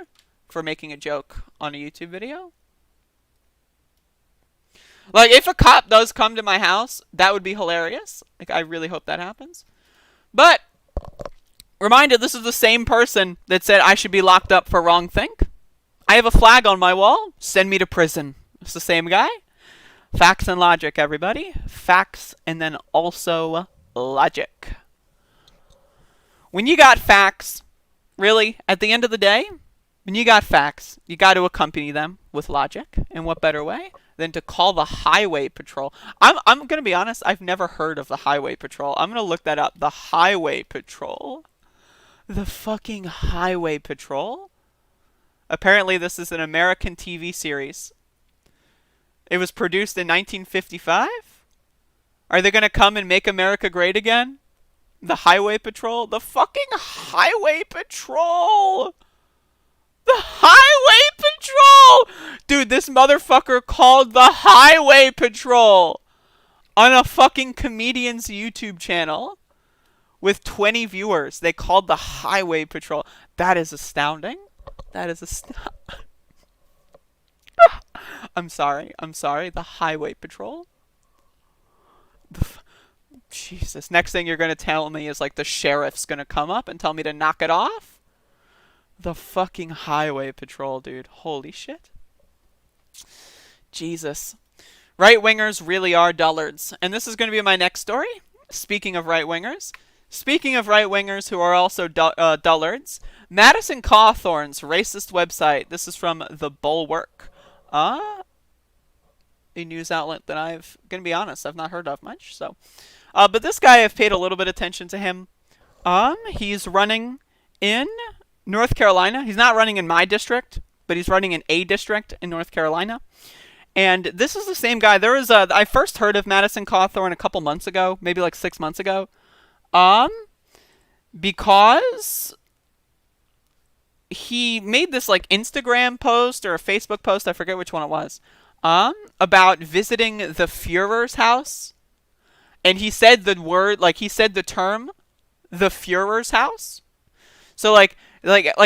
for making a joke on a YouTube video. Like, if a cop does come to my house, that would be hilarious. Like, I really hope that happens. But, reminder, this is the same person that said I should be locked up for wrong think. I have a flag on my wall. Send me to prison. It's the same guy. Facts and logic, everybody. Facts and then also logic. When you got facts, really, at the end of the day, when you got facts, you got to accompany them with logic. And what better way than to call the highway patrol? I'm going to be honest, I've never heard of the highway patrol. I'm going to look that up. The highway patrol. The fucking highway patrol? Apparently this is an American TV series. It was produced in 1955? Are they going to come and make America great again? The highway patrol? The fucking highway patrol! The highway patrol! Dude, this motherfucker called the highway patrol on a fucking comedian's YouTube channel with 20 viewers. They called the highway patrol. That is astounding. That is astounding. I'm sorry. The highway patrol? Jesus. Next thing you're going to tell me is like the sheriff's going to come up and tell me to knock it off? The fucking highway patrol, dude. Holy shit. Jesus. Right-wingers really are dullards. And this is going to be my next story. Speaking of right-wingers. Speaking of right-wingers who are also dullards. Madison Cawthorn's racist website. This is from The Bulwark. A news outlet that I've, going to be honest, I've not heard of much. So, but this guy, I've paid a little bit of attention to him. He's running in North Carolina. He's not running in my district. but he's running an A district in North Carolina. And this is the same guy. I first heard of Madison Cawthorn a couple months ago, maybe like 6 months ago, because he made this like Instagram post or a Facebook post, I forget which one it was, about visiting the Führer's house. And he said the term, the Führer's house. So like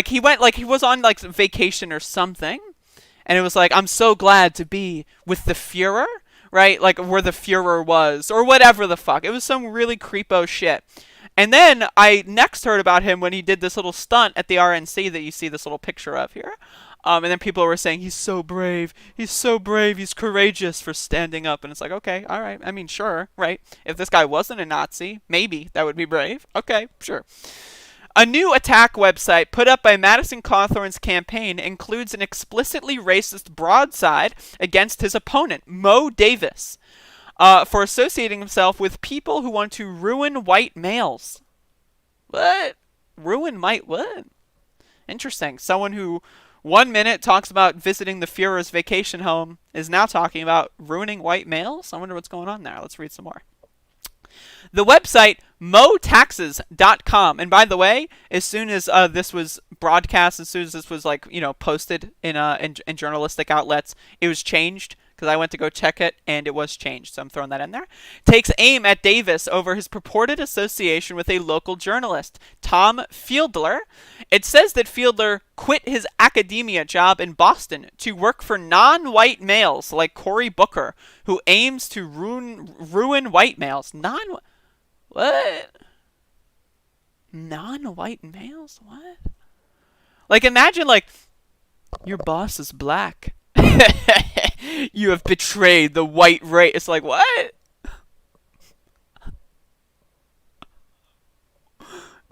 he went, like he was on like vacation or something. And it was like, I'm so glad to be with the Führer, right? Like where the Führer was, or whatever the fuck. It was some really creepo shit. And then I next heard about him when he did this little stunt at the RNC that you see this little picture of here. And then people were saying, he's so brave, he's courageous for standing up. And it's like, okay, all right. I mean, sure, right? If this guy wasn't a Nazi, maybe that would be brave. Okay, sure. A new attack website put up by Madison Cawthorn's campaign includes an explicitly racist broadside against his opponent, Mo Davis, for associating himself with people who want to ruin white males. What? Ruin what? Interesting. Someone who 1 minute talks about visiting the Führer's vacation home is now talking about ruining white males? I wonder what's going on there. Let's read some more. The website motaxes.com, and by the way, as soon as this was broadcast, as soon as this was like, posted in journalistic outlets, it was changed because I went to go check it and it was changed. So I'm throwing that in there. Takes aim at Davis over his purported association with a local journalist, Tom Fiedler. It says that Fiedler quit his academia job in Boston to work for non-white males like Cory Booker, who aims to ruin white males. What? Non-white males? What? Like, imagine, like, your boss is black. You have betrayed the white race. It's like, what?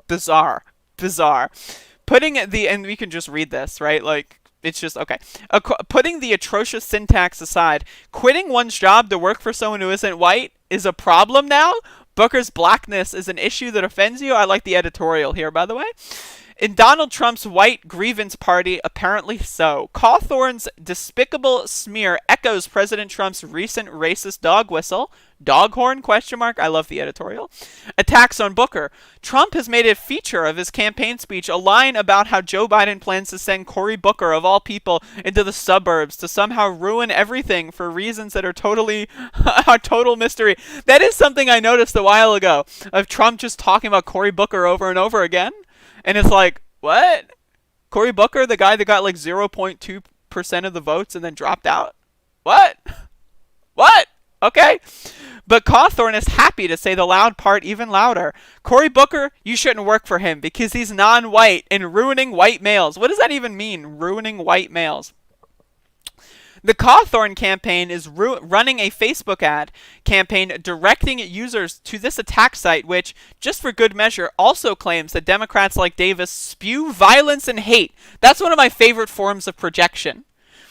Bizarre. Putting and we can just read this, right? Like, it's just, okay. Putting the atrocious syntax aside, quitting one's job to work for someone who isn't white is a problem now? Booker's blackness is an issue that offends you? I like the editorial here, by the way. In Donald Trump's white grievance party, apparently so. Cawthorn's despicable smear echoes President Trump's recent racist dog whistle. Dog horn, ? I love the editorial. Attacks on Booker. Trump has made a feature of his campaign speech a line about how Joe Biden plans to send Cory Booker, of all people, into the suburbs to somehow ruin everything for reasons that are totally a total mystery. That is something I noticed a while ago, of Trump just talking about Cory Booker over and over again. And it's like, what? Cory Booker, the guy that got like 0.2% of the votes and then dropped out? What? What? Okay. But Cawthorn is happy to say the loud part even louder. Cory Booker, you shouldn't work for him because he's non-white and ruining white males. What does that even mean, ruining white males? The Cawthorn campaign is running a Facebook ad campaign directing users to this attack site, which, just for good measure, also claims that Democrats like Davis spew violence and hate. That's one of my favorite forms of projection,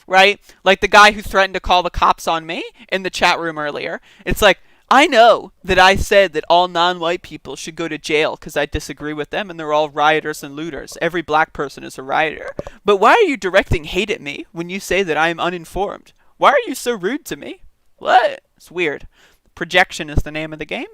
right? Like the guy who threatened to call the cops on me in the chat room earlier. It's like, I know that I said that all non-white people should go to jail because I disagree with them and they're all rioters and looters. Every black person is a rioter. But why are you directing hate at me when you say that I am uninformed? Why are you so rude to me? What? It's weird. Projection is the name of the game.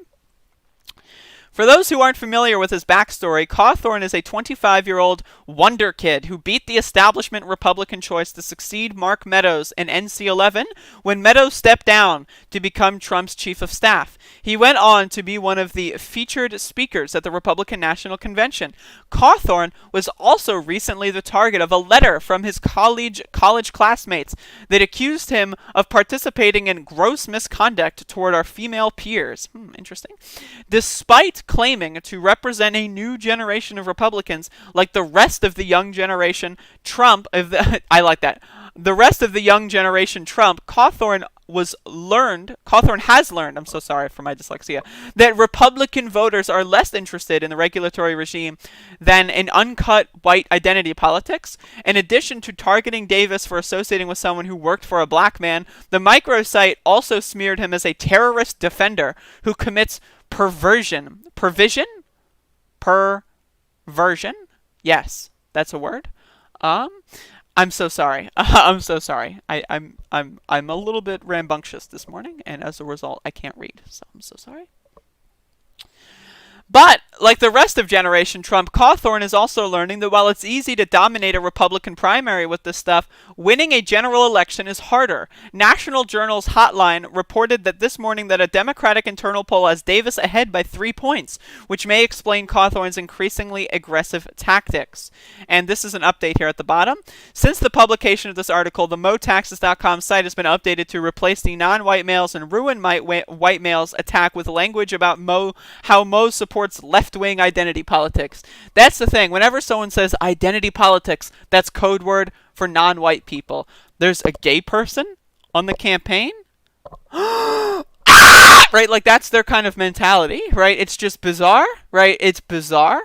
For those who aren't familiar with his backstory, Cawthorn is a 25-year-old wonder kid who beat the establishment Republican choice to succeed Mark Meadows in NC-11 when Meadows stepped down to become Trump's chief of staff. He went on to be one of the featured speakers at the Republican National Convention. Cawthorn was also recently the target of a letter from his college classmates that accused him of participating in gross misconduct toward our female peers. Interesting. Despite claiming to represent a new generation of Republicans like the rest of the young generation Trump, I like that. The rest of the young generation Trump, Cawthorn has learned, I'm so sorry for my dyslexia, that Republican voters are less interested in the regulatory regime than in uncut white identity politics. In addition to targeting Davis for associating with someone who worked for a black man, the microsite also smeared him as a terrorist defender who commits perversion. Perversion? Yes, that's a word. I'm so sorry. I'm so sorry. I'm a little bit rambunctious this morning, and as a result, I can't read. So I'm so sorry. But, like the rest of Generation Trump, Cawthorn is also learning that while it's easy to dominate a Republican primary with this stuff, winning a general election is harder. National Journal's Hotline reported that this morning that a Democratic internal poll has Davis ahead by 3 points, which may explain Cawthorn's increasingly aggressive tactics. And this is an update here at the bottom. Since the publication of this article, the MoTaxes.com site has been updated to replace the non-white males and ruin white males attack with language about how Mo supports left-wing identity politics. That's the thing. Whenever someone says identity politics, that's code word for non-white people. There's a gay person on the campaign? Right? Like, that's their kind of mentality, right? It's just bizarre, right? It's bizarre.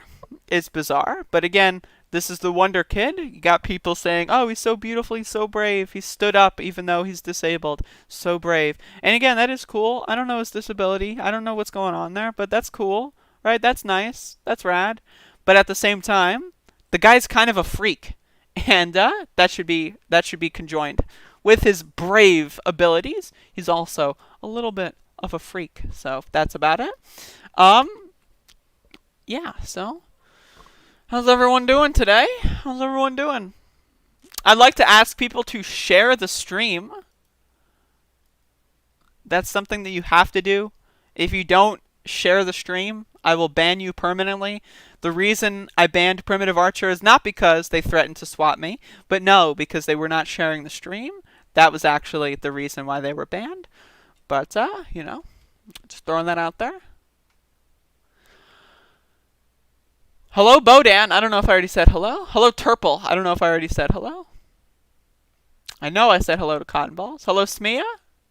It's bizarre. But again, this is the Wonder Kid. You got people saying, oh, he's so beautiful, he's so brave. He stood up even though he's disabled. So brave. And again, that is cool. I don't know his disability. I don't know what's going on there, but that's cool. Right, that's nice, that's rad, but at the same time, the guy's kind of a freak, and that should be conjoined with his brave abilities. He's also a little bit of a freak, so that's about it. Yeah. So, how's everyone doing today? How's everyone doing? I'd like to ask people to share the stream. That's something that you have to do. If you don't share the stream, I will ban you permanently. The reason I banned Primitive Archer is not because they threatened to swap me, but no, because they were not sharing the stream. That was actually the reason why they were banned. But, you know, just throwing that out there. Hello, Bodan. I don't know if I already said hello. Hello, Turple. I don't know if I already said hello. I know I said hello to Cotton Balls. Hello, Smia.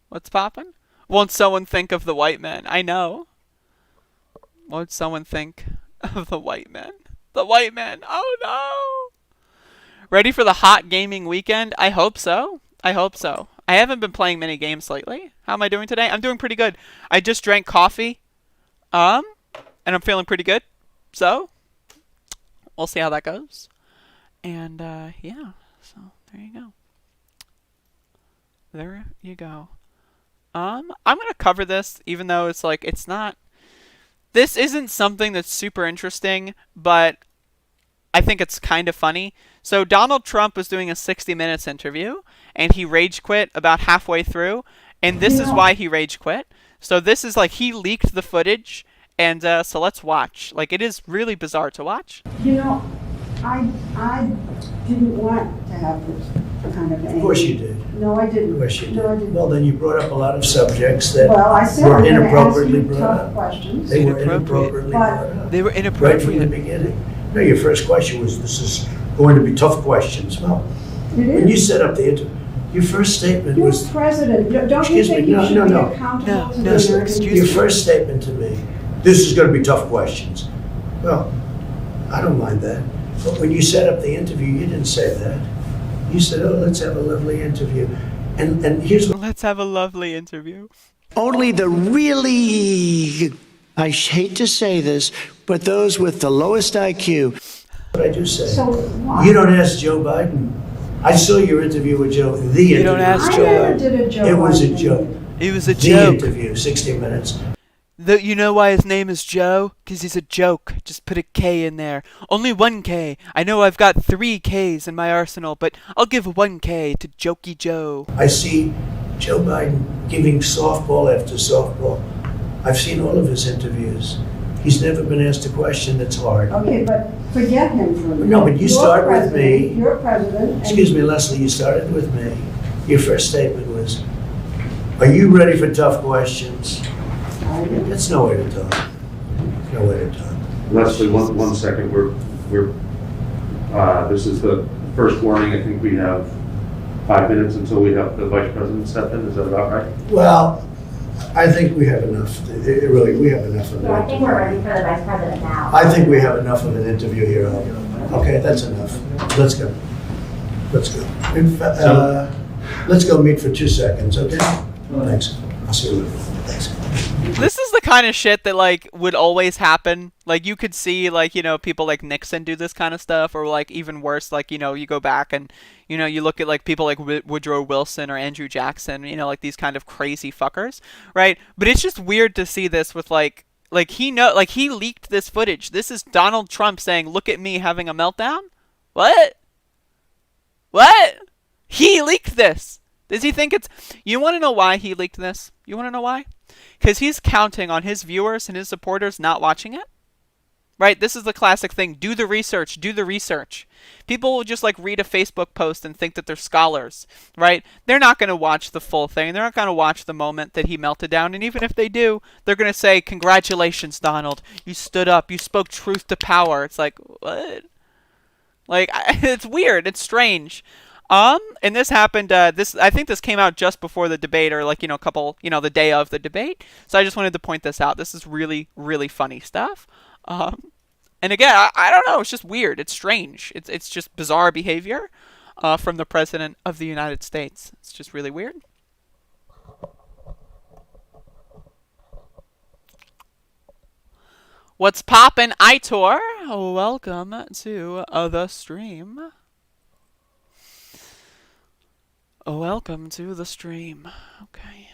What's poppin'? Won't someone think of the white men? I know. What would someone think of the white men? The white men. Oh, no. Ready for the hot gaming weekend? I hope so. I hope so. I haven't been playing many games lately. How am I doing today? I'm doing pretty good. I just drank coffee. And I'm feeling pretty good. So, we'll see how that goes. And, yeah. So, there you go. There you go. I'm going to cover this, even though it's like, it's not... This isn't something that's super interesting, but I think it's kind of funny. So Donald Trump was doing a 60 Minutes interview, and he rage quit about halfway through, and this is why he rage quit. So this is like, he leaked the footage, and so let's watch. Like, it is really bizarre to watch. You know, I didn't want to have this kind of thing. Of course you did. No, I didn't. Of course you did. No, I didn't. Well, then you brought up a lot of subjects that Well, I said were I'm going to ask inappropriately you brought tough up. questions. They were inappropriately brought up. They were Right from the inappropriate. beginning. No, your first question was, this is going to be tough questions. Well, It when you is. set up the interview, your first statement You're was, president. Don't you Excuse think me, you no, should no, be no. accountable No, to no, the sir, American excuse your me. first statement to me, this is going to be tough questions. Well, I don't mind that. But when you set up the interview, you didn't say that. You said, oh, let's have a lovely interview. And here's what... Let's have a lovely interview. Only the really, I hate to say this, but those with the lowest IQ. What I do say. So why? You don't ask Joe Biden. I saw your interview with Joe. You don't ask I Joe. never did a joke. It was a on joke. It was a The joke. interview, 60 Minutes. You know why his name is Joe? 'Cause he's a joke. Just put a K in there. Only one K. I know I've got 3 Ks in my arsenal, but I'll give 1 K to Jokey Joe. I see Joe Biden giving softball after softball. I've seen all of his interviews. He's never been asked a question that's hard. Okay, but forget him for a minute. No, but you start with me. You're president. and- Excuse me, Leslie, you started with me. Your first statement was, are you ready for tough questions? I did. That's no way to talk. No way to talk. Leslie, one second. This is the first warning. I think we have 5 minutes until we have the vice president step in. Is that about right? Well, I think we have enough. Really, we have enough of So I an think we're ready interview. for the vice president now. I think we have enough of an interview here. Okay, that's enough. Let's go. Let's go. Let's go meet for 2 seconds, okay? Thanks. Absolutely. Thanks. This is the kind of shit that, like, would always happen. Like, you could see, like, you know, people like Nixon do this kind of stuff, or, like, even worse, like, you know, you go back and, you know, you look at, like, people like Woodrow Wilson or Andrew Jackson, you know, like, these kind of crazy fuckers, right? But it's just weird to see this with, like, he leaked this footage. This is Donald Trump saying, look at me having a meltdown? What? What? He leaked this. Does he think it's... You want to know why he leaked this? You want to know why? Because he's counting on his viewers and his supporters not watching it. Right? This is the classic thing. Do the research. Do the research. People will just, like, read a Facebook post and think that they're scholars. Right? They're not going to watch the full thing. They're not going to watch the moment that he melted down. And even if they do, they're going to say, congratulations, Donald. You stood up. You spoke truth to power. It's like, what? Like, it's weird. It's strange. And this happened, I think this came out just before the debate, or, like, you know, the day of the debate. So I just wanted to point this out. This is really, really funny stuff. And again, I don't know. It's just weird. It's strange. It's just bizarre behavior, from the President of the United States. It's just really weird. What's poppin', Itor? Welcome to the stream. Welcome to the stream. Okay.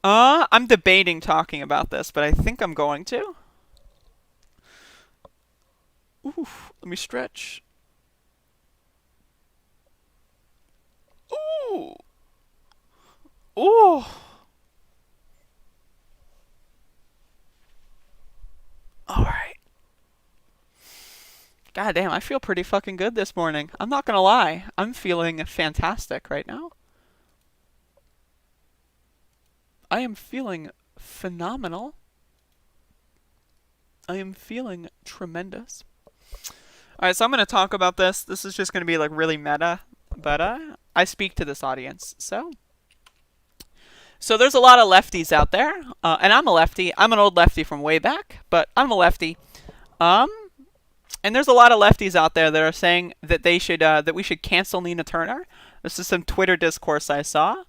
I'm debating talking about this, but I think I'm going to. Oof, let me stretch. Ooh. Ooh. Alright. God damn, I feel pretty fucking good this morning. I'm not gonna lie. I'm feeling fantastic right now. I am feeling phenomenal. I am feeling tremendous. Alright, so I'm gonna talk about this. This is just gonna be, like, really meta. But, I speak to this audience, so... So there's a lot of lefties out there, and I'm a lefty. I'm an old lefty from way back, but I'm a lefty. And there's a lot of lefties out there that are saying that they should, that we should cancel Nina Turner. This is some Twitter discourse I saw.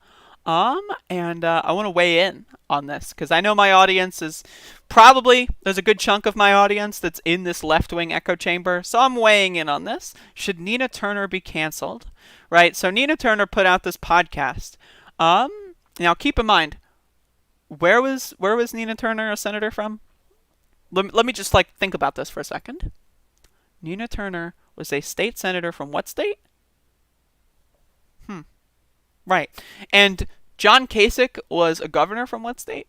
And I want to weigh in on this, because I know my audience is probably, there's a good chunk of my audience that's in this left-wing echo chamber, so I'm weighing in on this. Should Nina Turner be canceled? Right, so Nina Turner put out this podcast. Now keep in mind, where was Nina Turner a senator from? Let me just, like, think about this for a second. Nina Turner was a state senator from what state? Right. And John Kasich was a governor from what state?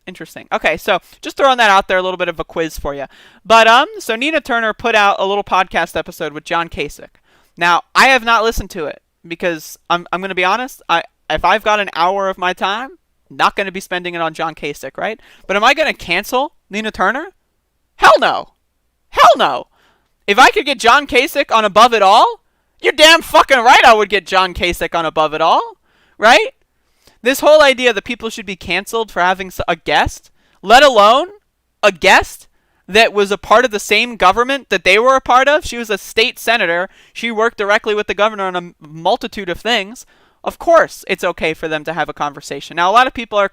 Interesting. Okay, so just throwing that out there, a little bit of a quiz for you. But so Nina Turner put out a little podcast episode with John Kasich. Now, I have not listened to it because I'm going to be honest, if I've got an hour of my time, I'm not going to be spending it on John Kasich, right? But am I going to cancel Nina Turner? Hell no. Hell no. If I could get John Kasich on Above It All, you're damn fucking right I would get John Kasich on Above It All, right? This whole idea that people should be canceled for having a guest, let alone a guest that was a part of the same government that they were a part of. She was a state senator. She worked directly with the governor on a multitude of things. Of course, it's okay for them to have a conversation. Now, a lot of people are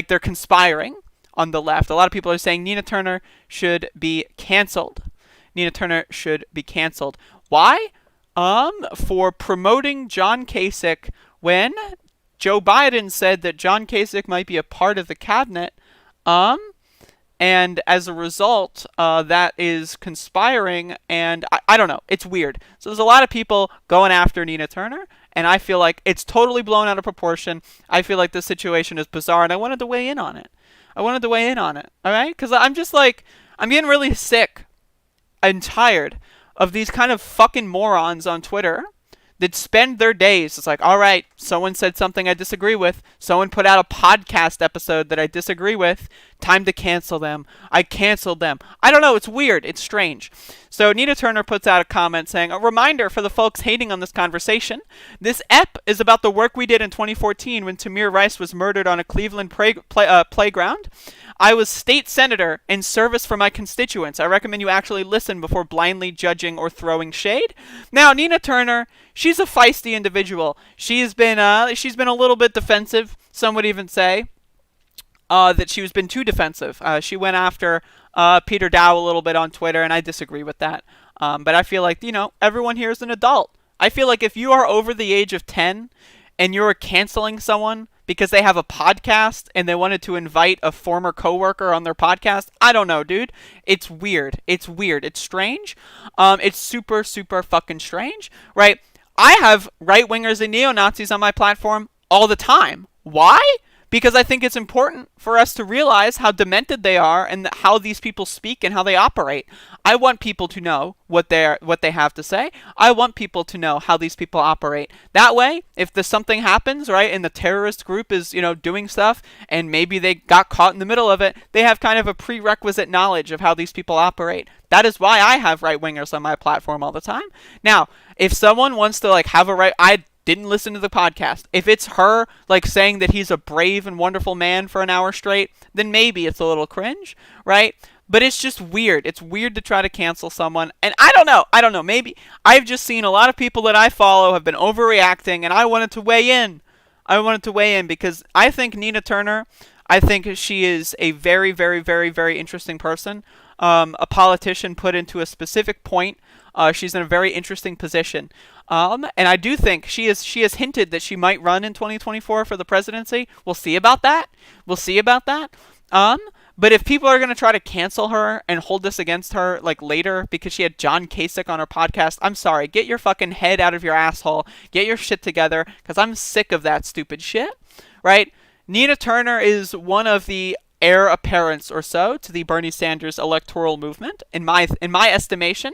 they're conspiring on the left. A lot of people are saying Nina Turner should be canceled. Nina Turner should be canceled. Why? For promoting John Kasich when Joe Biden said that John Kasich might be a part of the cabinet, and as a result, that is conspiring, and I don't know, it's weird. So there's a lot of people going after Nina Turner, and I feel like it's totally blown out of proportion. I feel like this situation is bizarre, and I wanted to weigh in on it. Alright? Because I'm just like, I'm getting really sick and tired of these kind of fucking morons on Twitter that spend their days, it's like, alright, someone said something I disagree with, someone put out a podcast episode that I disagree with, Time to cancel them. I canceled them. I don't know. It's weird. It's strange. So Nina Turner puts out a comment saying, a reminder for the folks hating on this conversation. This ep is about the work we did in 2014 when Tamir Rice was murdered on a Cleveland playground. I was state senator in service for my constituents. I recommend you actually listen before blindly judging or throwing shade. Now, Nina Turner, she's a feisty individual. She's been a little bit defensive. Some would even say that she's been too defensive. She went after Peter Dow a little bit on Twitter, and I disagree with that. But I feel like, everyone here is an adult. I feel like if you are over the age of 10 and you're canceling someone because they have a podcast and they wanted to invite a former coworker on their podcast, I don't know, dude. It's weird. It's weird. It's strange. It's super, super fucking strange, right? I have right-wingers and neo-Nazis on my platform all the time. Why? Because I think it's important for us to realize how demented they are and how these people speak and how they operate. I want people to know what they have to say. I want people to know how these people operate. That way, if something happens, right, and the terrorist group is, doing stuff, and maybe they got caught in the middle of it, they have kind of a prerequisite knowledge of how these people operate. That is why I have right-wingers on my platform all the time. Now, if someone wants to, have a right... I didn't listen to the podcast. If it's her, saying that he's a brave and wonderful man for an hour straight, then maybe it's a little cringe, right? But it's just weird. It's weird to try to cancel someone. And I don't know. Maybe I've just seen a lot of people that I follow have been overreacting, and I wanted to weigh in. Because I think Nina Turner, I think she is a very, very, very, very interesting person. A politician put into a specific point. She's in a very interesting position. And I do think she has hinted that she might run in 2024 for the presidency. We'll see about that. But if people are going to try to cancel her and hold this against her later because she had John Kasich on her podcast, I'm sorry. Get your fucking head out of your asshole. Get your shit together, because I'm sick of that stupid shit, right? Nina Turner is one of the heir apparents or so to the Bernie Sanders electoral movement, in my estimation.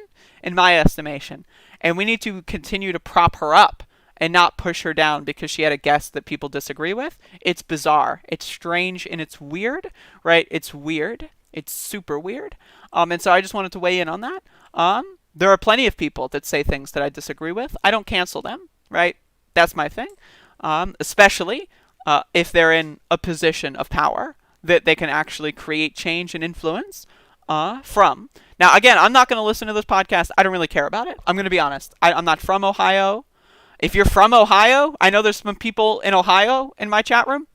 And we need to continue to prop her up and not push her down because she had a guest that people disagree with. It's bizarre. It's strange, and it's weird, right? It's weird. It's super weird. And so I just wanted to weigh in on that. There are plenty of people that say things that I disagree with. I don't cancel them, right? That's my thing. Especially if they're in a position of power that they can actually create change and influence from. Now, again, I'm not going to listen to this podcast. I don't really care about it. I'm going to be honest. I'm not from Ohio. If you're from Ohio, I know there's some people in Ohio in my chat room.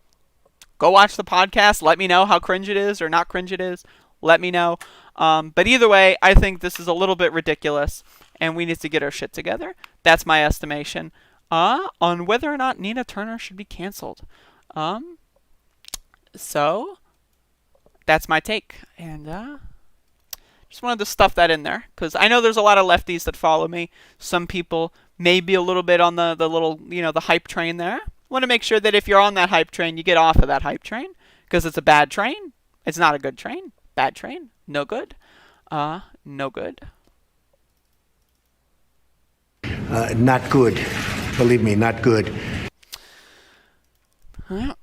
Go watch the podcast. Let me know how cringe it is or not cringe it is. Let me know. But either way, I think this is a little bit ridiculous, and we need to get our shit together. That's my estimation on whether or not Nina Turner should be canceled. So that's my take, and just wanted to stuff that in there because I know there's a lot of lefties that follow me. Some people may be a little bit on the little, the hype train there. Want to make sure that if you're on that hype train, you get off of that hype train because it's a bad train. It's not a good train. Bad train. No good. No good. Not good. Believe me, not good. Yeah.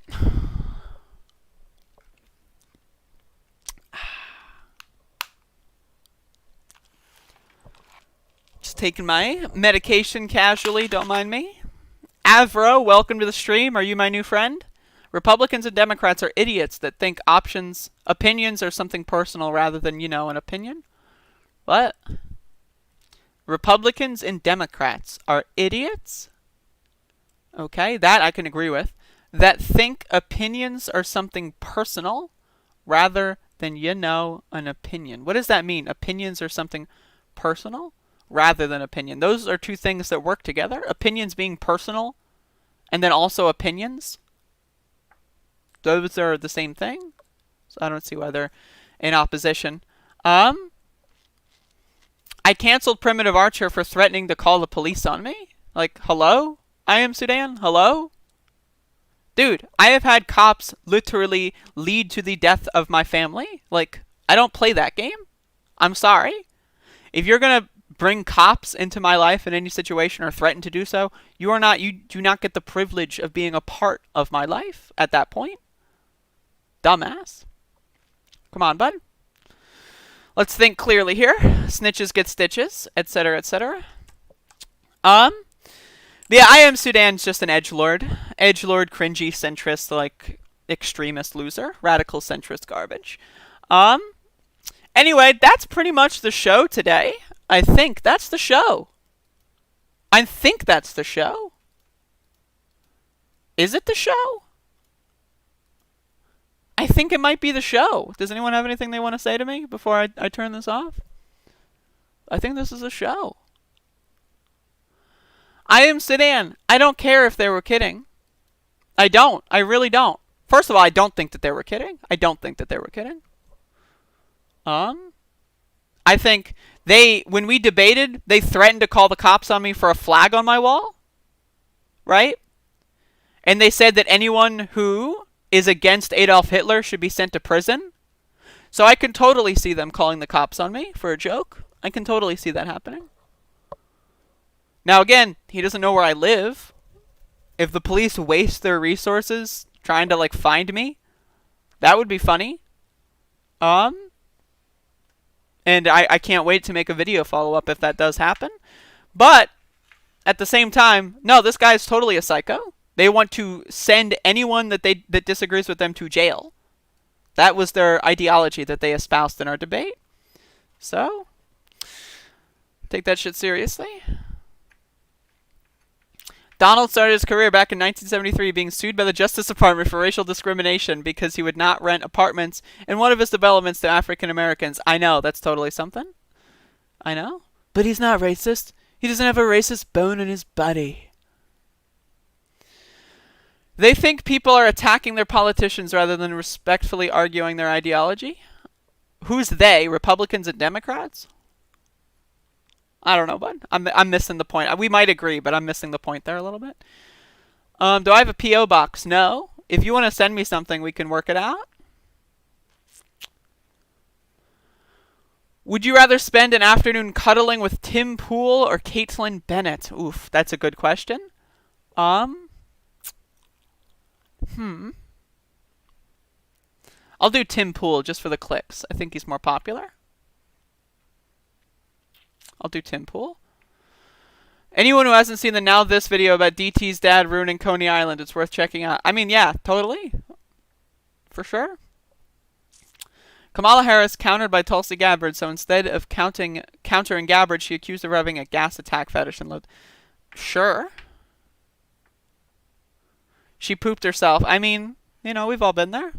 Just taking my medication casually, don't mind me. Avro, welcome to the stream. Are you my new friend? Republicans and Democrats are idiots that think opinions are something personal rather than, an opinion. What? Republicans and Democrats are idiots? Okay, that I can agree with. That think opinions are something personal rather than, an opinion. What does that mean? Opinions are something personal rather than opinion. Those are two things that work together. Opinions being personal and then also opinions. Those are the same thing. So I don't see why they're in opposition. I canceled Primitive Archer for threatening to call the police on me. Hello? I am Sudan? Hello? Dude, I have had cops literally lead to the death of my family. I don't play that game. I'm sorry. If you're going to bring cops into my life in any situation or threaten to do so, you do not get the privilege of being a part of my life at that point. Dumbass. Come on, bud. Let's think clearly here. Snitches get stitches, etc., etc. Yeah, I Am Sudan's just an edgelord. Edgelord, cringy, centrist, like, extremist loser. Radical centrist garbage. Anyway, that's pretty much the show today. I think that's the show. I think that's the show. Is it the show? I think it might be the show. Does anyone have anything they want to say to me before I turn this off? I think this is a show. I Am Sudan. I don't care if they were kidding. I don't. I really don't. First of all, I don't think that they were kidding. I don't think that they were kidding. I think when we debated, they threatened to call the cops on me for a flag on my wall. Right? And they said that anyone who is against Adolf Hitler should be sent to prison. So I can totally see them calling the cops on me for a joke. I can totally see that happening. Now again, he doesn't know where I live. If the police waste their resources trying to, like, find me, that would be funny. And I can't wait to make a video follow-up if that does happen. But at the same time, no, this guy is totally a psycho. They want to send anyone that disagrees with them to jail. That was their ideology that they espoused in our debate. So, take that shit seriously. Donald started his career back in 1973 being sued by the Justice Department for racial discrimination because he would not rent apartments in one of his developments to African Americans. I know, that's totally something. I know. But he's not racist. He doesn't have a racist bone in his body. They think people are attacking their politicians rather than respectfully arguing their ideology. Who's they? Republicans and Democrats? I don't know, bud. I'm missing the point. We might agree, but I'm missing the point there a little bit. Do I have a P.O. box? No. If you want to send me something, we can work it out. Would you rather spend an afternoon cuddling with Tim Pool or Caitlin Bennett? Oof, that's a good question. I'll do Tim Pool just for the clicks. I think he's more popular. I'll do Tim Pool. Anyone who hasn't seen the Now This video about DT's dad ruining Coney Island, it's worth checking out. I mean, yeah, totally. For sure. Kamala Harris countered by Tulsi Gabbard, so instead of countering Gabbard, she accused of having a gas attack fetish and load. Sure. She pooped herself. I mean, you know, we've all been there.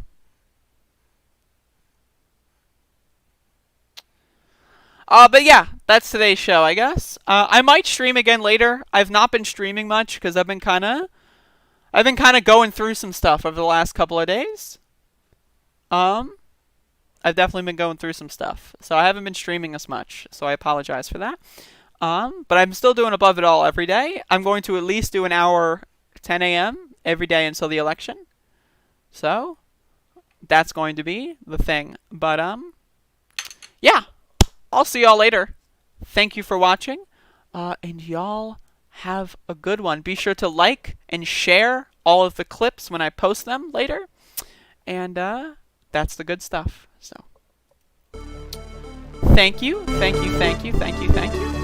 But yeah, that's today's show, I guess. I might stream again later. I've not been streaming much because I've been kind of going through some stuff over the last couple of days. I've definitely been going through some stuff, so I haven't been streaming as much. So I apologize for that. But I'm still doing Above It All every day. I'm going to at least do an hour, 10 a.m. every day until the election. So that's going to be the thing. But yeah. I'll see y'all later. Thank you for watching. And y'all have a good one. Be sure to like and share all of the clips when I post them later. And that's the good stuff. So thank you. Thank you. Thank you. Thank you. Thank you.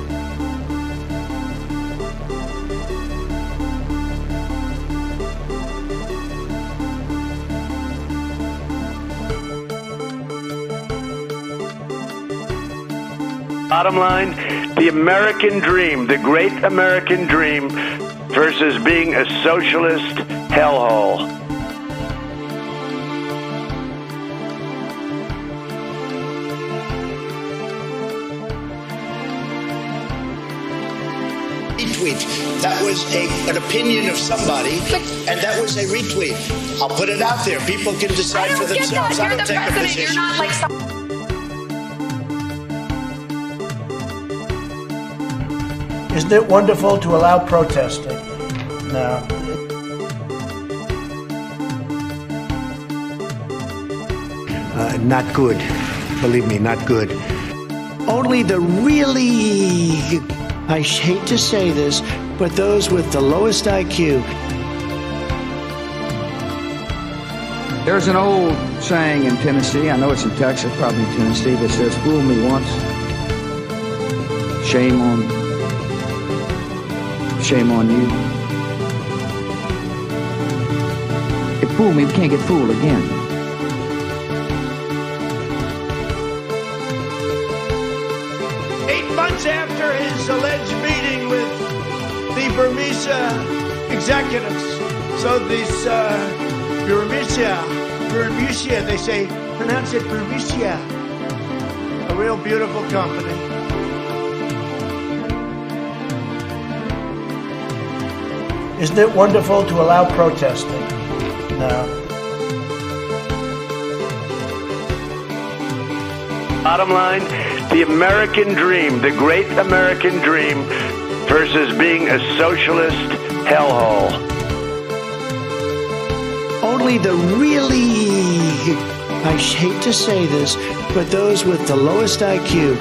Bottom line, the American dream, the great American dream versus being a socialist hellhole. Retweet. That was an opinion of somebody, and that was a retweet. I'll put it out there. People can decide for themselves. I don't take a position. You're not like Isn't it wonderful to allow protesting? No. Not good. Believe me, not good. Only the really, I hate to say this, but those with the lowest IQ. There's an old saying in Tennessee, I know it's in Texas, probably in Tennessee, that says, fool me once, shame on you. If fool me, we can't get fooled again. 8 months after his alleged meeting with the Burmese executives, so this Burmese, they say, pronounce it Burmese, a real beautiful company. Isn't it wonderful to allow protesting? No. Bottom line, the American dream, the great American dream versus being a socialist hellhole. Only the really, I hate to say this, but those with the lowest IQ.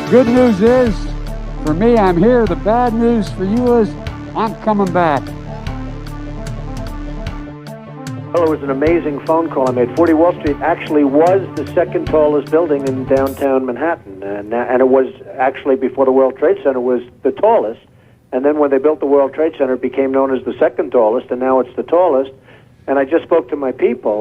Good news is, for me, I'm here. The bad news for you is, I'm coming back. Well, it was an amazing phone call I made. 40 Wall Street actually was the second tallest building in downtown Manhattan. And it was actually, before the World Trade Center, was the tallest. And then when they built the World Trade Center, it became known as the second tallest, and now it's the tallest. And I just spoke to my people.